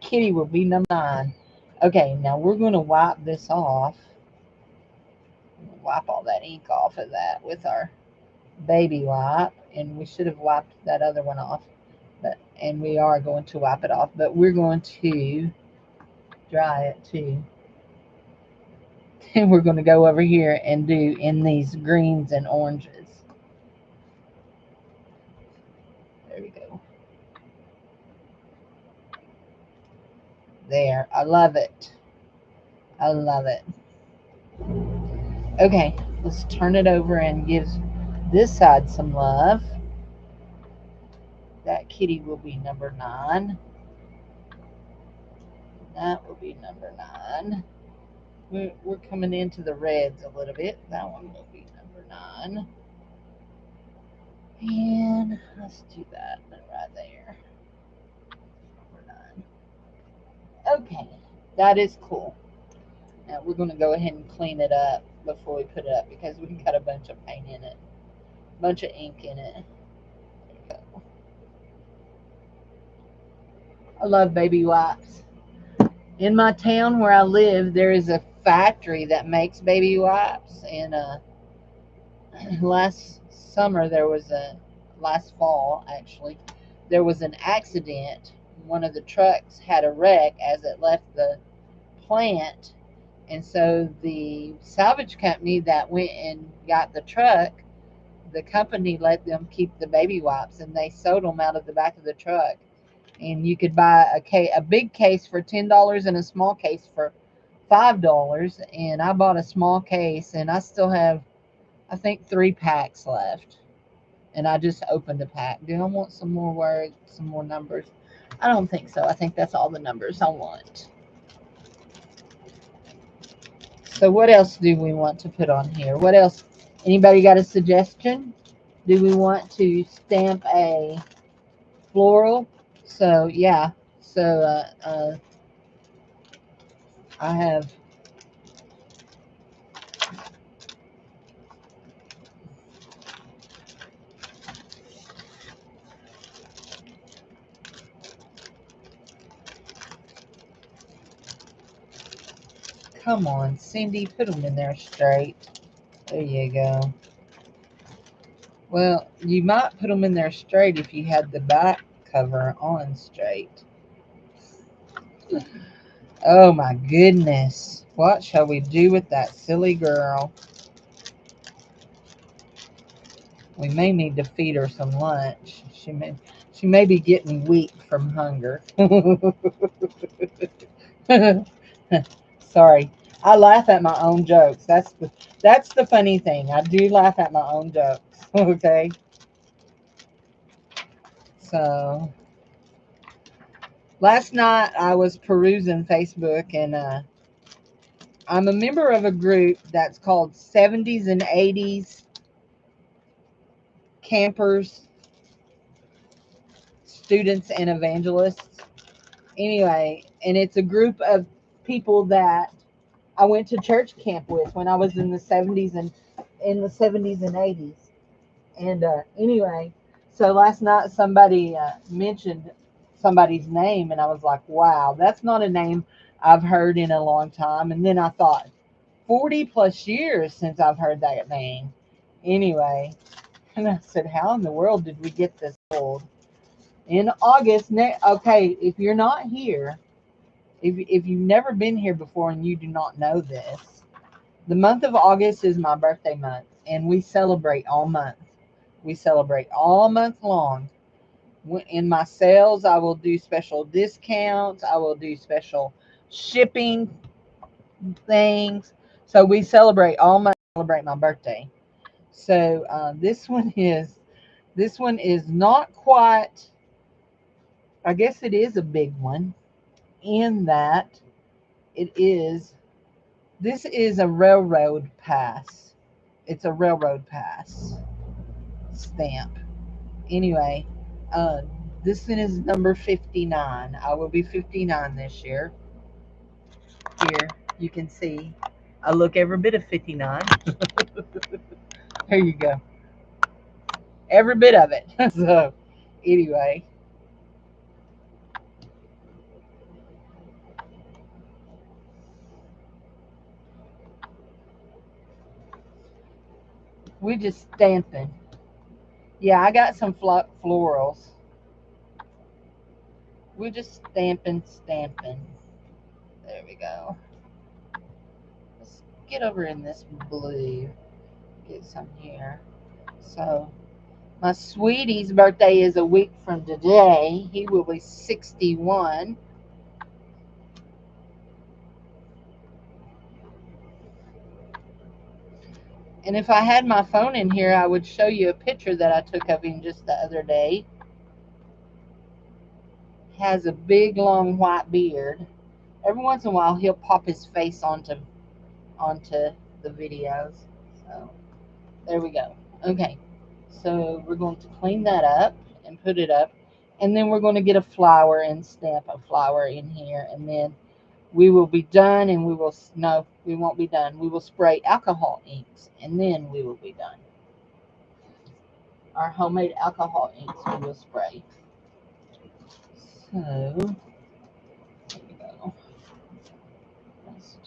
Kitty will be number 9. Okay, now we're going to wipe this off. Wipe all that ink off of that with our baby wipe. And we should have wiped that other one off. And we are going to wipe it off. But we're going to dry it too. And we're going to go over here and do in these greens and oranges. There we go. There. I love it. I love it. Okay, let's turn it over and give this side some love. That kitty will be number 9. That will be number 9. We're coming into the reds a little bit. That one will be number 9. And let's do that one right there. Number 9. Okay, that is cool. Now we're going to go ahead and clean it up before we put it up because we got a bunch of paint in it. A bunch of ink in it. I love baby wipes. In my town where I live, there is a factory that makes baby wipes. And last summer, last fall actually, there was an accident. One of the trucks had a wreck as it left the plant. And so the salvage company that went and got the truck, the company let them keep the baby wipes and they sold them out of the back of the truck. And you could buy a big case for $10 and a small case for $5. And I bought a small case and I still have, I think, 3 packs left. And I just opened a pack. Do I want some more words, some more numbers? I don't think so. I think that's all the numbers I want. So what else do we want to put on here? What else? Anybody got a suggestion? Do we want to stamp a floral? So yeah. So I have. Come on, Cindy, put them in there straight. There you go. Well, you might put them in there straight if you had the back cover on straight. Oh my goodness. What shall we do with that silly girl? We may need to feed her some lunch. She may be getting weak from hunger. Sorry. I laugh at my own jokes. That's the funny thing. I do laugh at my own jokes. Okay. So last night I was perusing Facebook and I'm a member of a group that's called 70s and 80s campers, students and evangelists. Anyway, and it's a group of people that I went to church camp with when I was in the 70s and 80s. And anyway, so last night somebody mentioned somebody's name, and I was like, wow, that's not a name I've heard in a long time. And then I thought, 40 plus years since I've heard that name. Anyway, and I said, how in the world did we get this old? In August, okay, if you're not here, if you've never been here before and you do not know this, the month of August is my birthday month, and we celebrate all month. We celebrate all month long. In my sales, I will do special discounts. I will do special shipping things. So we celebrate all month. Celebrate my birthday. So this one is not quite. I guess it is a big one in that it is. This is a railroad pass. It's a railroad pass stamp. Anyway, uh, this one is number 59. I will be 59 this year. Here, you can see I look every bit of 59. There you go. Every bit of it. So, anyway, we just stamping. Yeah, I got some florals. We're just stamping, stamping. There we go. Let's get over in this blue. Get some here. So, my sweetie's birthday is a week from today. He will be 61. And if I had my phone in here, I would show you a picture that I took of him just the other day. Has a big, long white beard. Every once in a while, he'll pop his face onto the videos. So, there we go. Okay. So, we're going to clean that up and put it up. And then we're going to get a flower and stamp a flower in here. And then we will be done, and no, we won't be done. We will spray alcohol inks, and then we will be done. Our homemade alcohol inks we will spray. So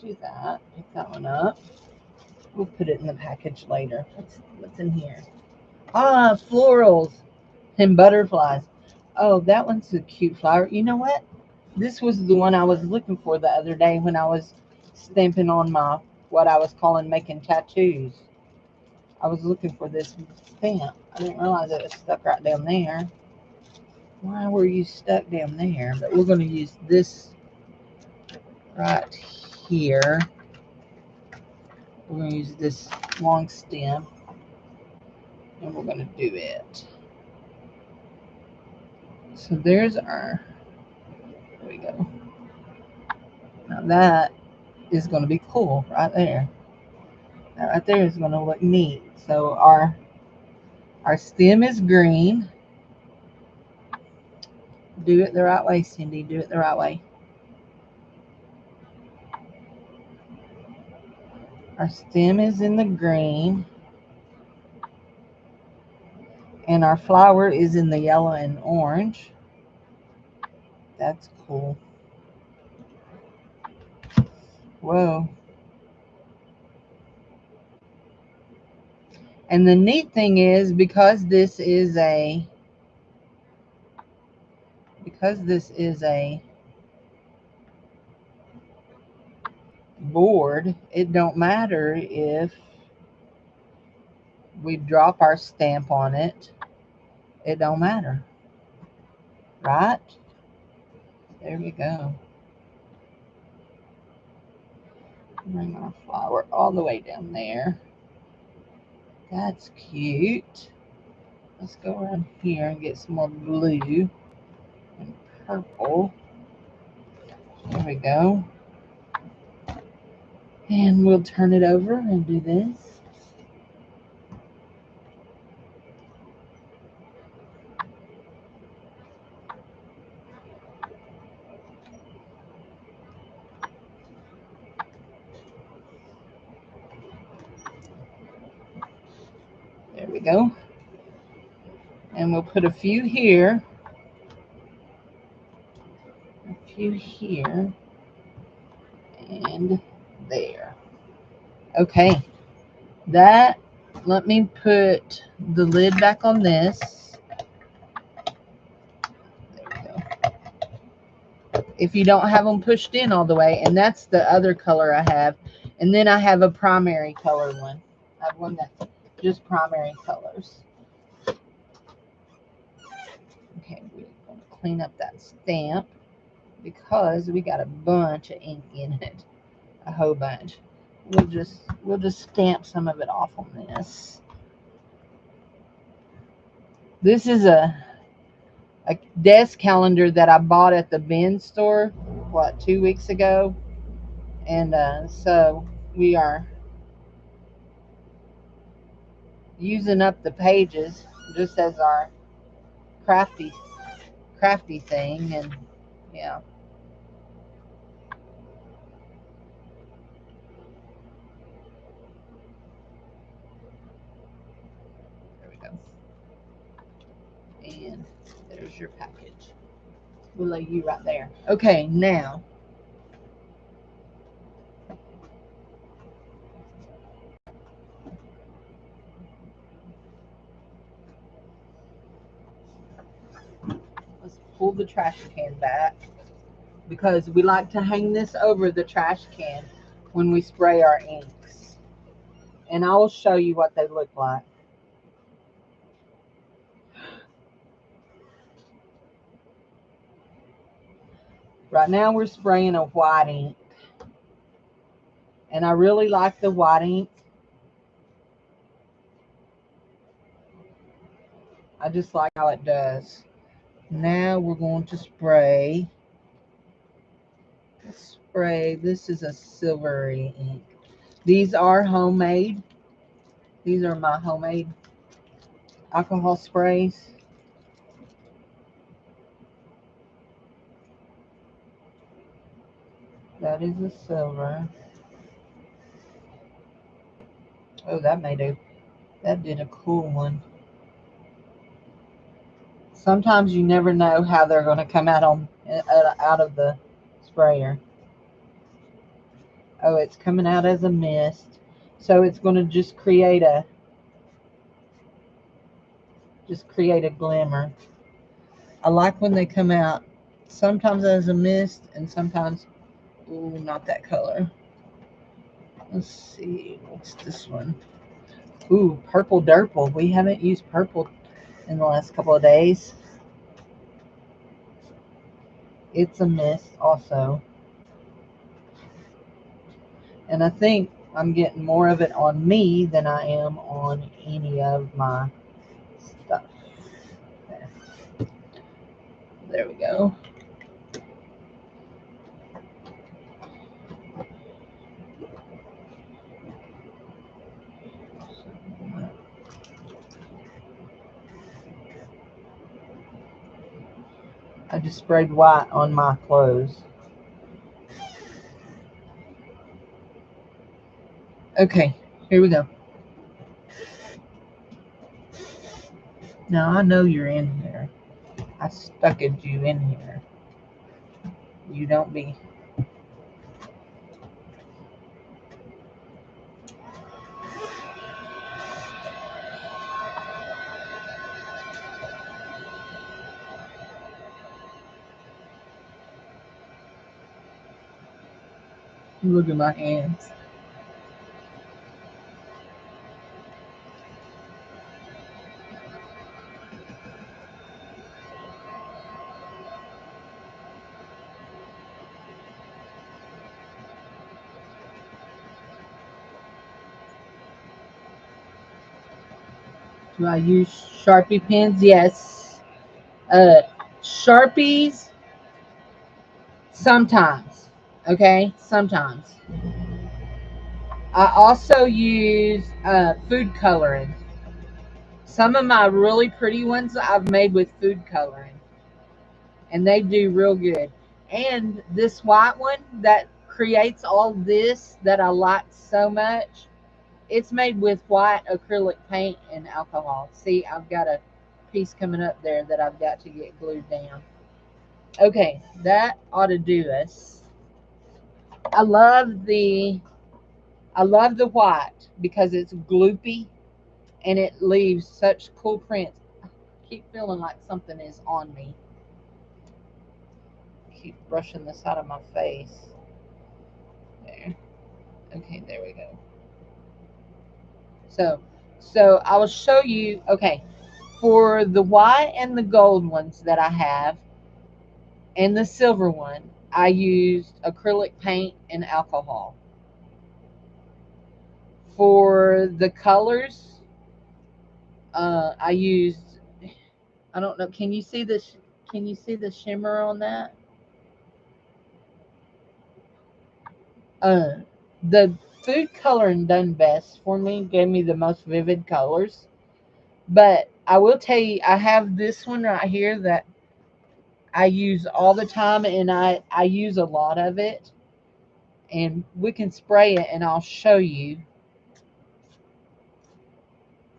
do that. Pick that one up. We'll put it in the package later. What's in here? Ah, florals and butterflies. Oh, that one's a cute flower. You know what? This was the one I was looking for the other day when I was stamping on my, what I was calling making tattoos. I was looking for this stamp. I didn't realize it was stuck right down there. Why were you stuck down there? But we're going to use this right here. We're going to use this long stem, and we're going to do it. So there's our, there we go. Now that is going to be cool right there. That right there is going to look neat. So our stem is green. Do it the right way, Cindy. Do it the right way. Our stem is in the green. And our flower is in the yellow and orange. That's cool. Whoa. And the neat thing is, because this is a board, it don't matter if we drop our stamp on it. It don't matter. Right? There we go. Bring our flower all the way down there. That's cute. Let's go around here and get some more blue and purple. There we go. And we'll turn it over and do this. There we go. And we'll put a few here. A few here. And there. Okay. That, let me put the lid back on this. There we go. If you don't have them pushed in all the way, and that's the other color I have. And then I have a primary color one. I have one that's just primary colors. Okay, we're going to clean up that stamp because we got a bunch of ink in it. A whole bunch. We'll just stamp some of it off on this. This is a desk calendar that I bought at the bin store, 2 weeks ago, and so we are using up the pages just as our crafty thing, and yeah. There we go. And there's your package. We'll lay you right there. Okay, now let's pull the trash can back, because we like to hang this over the trash can when we spray our inks. And I will show you what they look like. Right now we're spraying a white ink. And I really like the white ink. I just like how it does. Now we're going to spray. This is a silvery ink. These are homemade. These are my homemade alcohol sprays. That is a silver. Oh, that did a cool one. Sometimes you never know how they're going to come out of the sprayer. Oh, it's coming out as a mist. So it's going to just create a glimmer. I like when they come out sometimes as a mist and sometimes, ooh, not that color. Let's see, what's this one? Ooh, purple durple. We haven't used purple in the last couple of days. It's a mist also. And I think I'm getting more of it on me than I am on any of my stuff. There we go. I just sprayed white on my clothes. Okay, here we go. Now I know you're in here. I stuck you in here. You don't be. Look at my hands. Do I use Sharpie pens? Yes. Sharpies sometimes. Okay, sometimes. I also use food coloring. Some of my really pretty ones I've made with food coloring, and they do real good. And this white one that creates all this that I like so much, it's made with white acrylic paint and alcohol. See, I've got a piece coming up there that I've got to get glued down. Okay, that ought to do us. I love the white because it's gloopy and it leaves such cool prints. I keep feeling like something is on me. Keep brushing the side of my face. There. Okay, there we go. So I will show you. Okay, for the white and the gold ones that I have, and the silver one, I used acrylic paint and alcohol. For the colors, I used. I don't know. Can you see this? Can you see the shimmer on that? Uh, the food coloring done best for me. Gave me the most vivid colors. But I will tell you, I have this one right here that I use all the time, and I use a lot of it. And we can spray it, and I'll show you.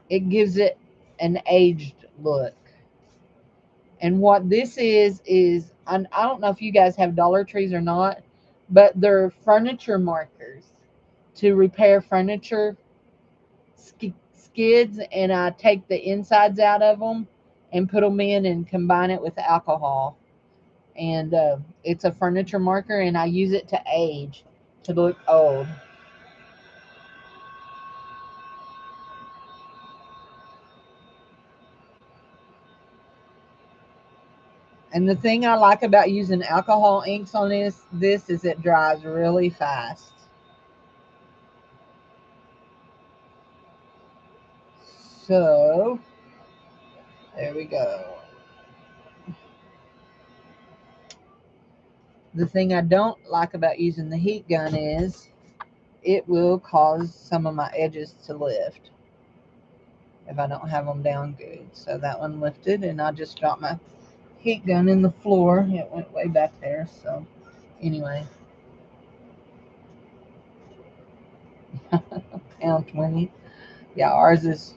It gives it an aged look. And what this is I don't know if you guys have Dollar Trees or not, but they're furniture markers to repair furniture skids, and I take the insides out of them and put them in and combine it with alcohol. And it's a furniture marker, and I use it to age, to look old. And the thing I like about using alcohol inks on this is it dries really fast. So there we go. The thing I don't like about using the heat gun is it will cause some of my edges to lift if I don't have them down good. So that one lifted, and I just dropped my heat gun in the floor. It went way back there. So anyway, pound 20. Yeah, ours is,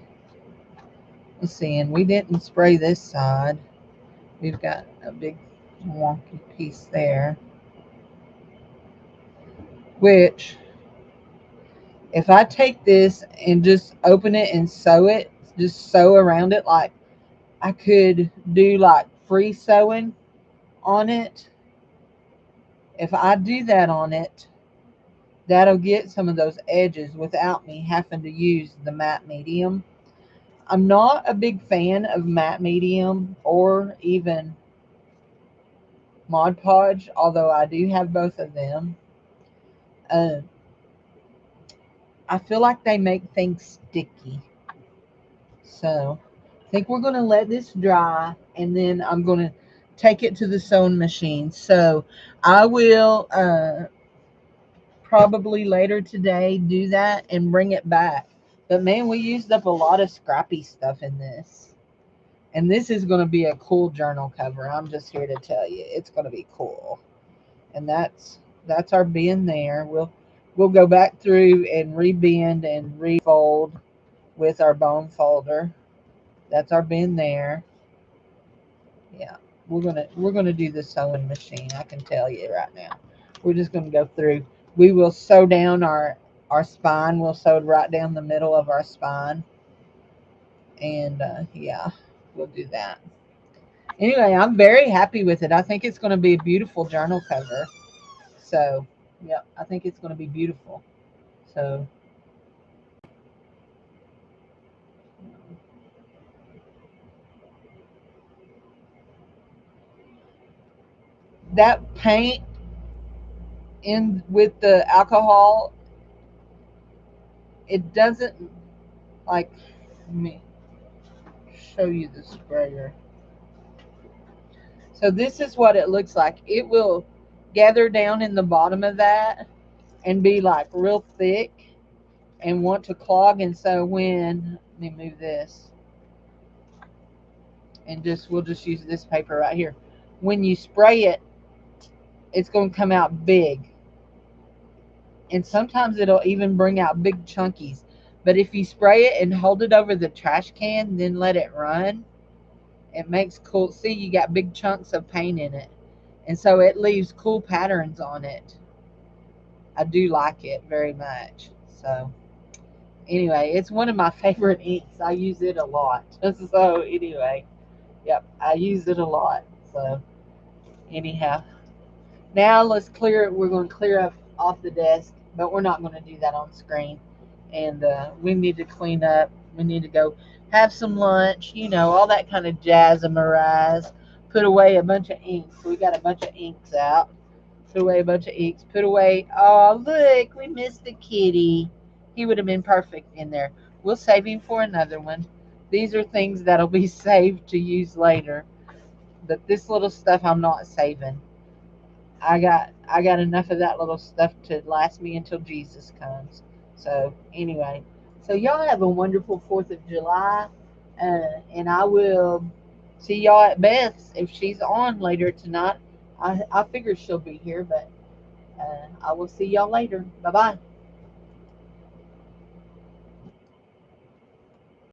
let's see, and we didn't spray this side. We've got a big wonky piece there, which If I take this and just open it and sew it, just sew around it, like I could do like free sewing on it. If I do that on it, that'll get some of those edges without me having to use the matte medium. I'm not a big fan of matte medium or even Mod Podge, although I do have both of them. Uh, I feel like they make things sticky. So I think we're going to let this dry, and then I'm going to take it to the sewing machine. So I will probably later today do that and bring it back. But man, we used up a lot of scrappy stuff in this. And this is going to be a cool journal cover. I'm just here to tell you, it's going to be cool. And that's our bin there. We'll go back through and rebend and refold with our bone folder. That's our bin there. Yeah, we're gonna do the sewing machine. I can tell you right now. We're just gonna go through. We will sew down our spine. We'll sew right down the middle of our spine, and yeah, we'll do that. Anyway, I'm very happy with it. I think it's going to be a beautiful journal cover. So, yeah, I think it's going to be beautiful. So, that paint in with the alcohol, it doesn't like. Let me show you the sprayer. So this is what it looks like. It will gather down in the bottom of that and be like real thick and want to clog. And so when let me move this and just we'll just use this paper right here. When you spray it, it's going to come out big. And sometimes it'll even bring out big chunkies. But if you spray it and hold it over the trash can, then let it run, it makes cool. See, you got big chunks of paint in it. And so it leaves cool patterns on it. I do like it very much. So anyway, it's one of my favorite inks. I use it a lot. So anyway, yep, I use it a lot. So anyhow, now let's clear it. We're going to clear up off the desk, but we're not going to do that on screen. And we need to clean up. We need to go have some lunch. You know, all that kind of jazz and marize. Put away a bunch of inks. We got a bunch of inks out. Put away a bunch of inks. Put away. Oh, look, we missed the kitty. He would have been perfect in there. We'll save him for another one. These are things that'll be saved to use later. But this little stuff I'm not saving. I got enough of that little stuff to last me until Jesus comes. So anyway, so y'all have a wonderful 4th of July, and I will see y'all at Beth's if she's on later tonight. I figure she'll be here, but I will see y'all later. Bye bye.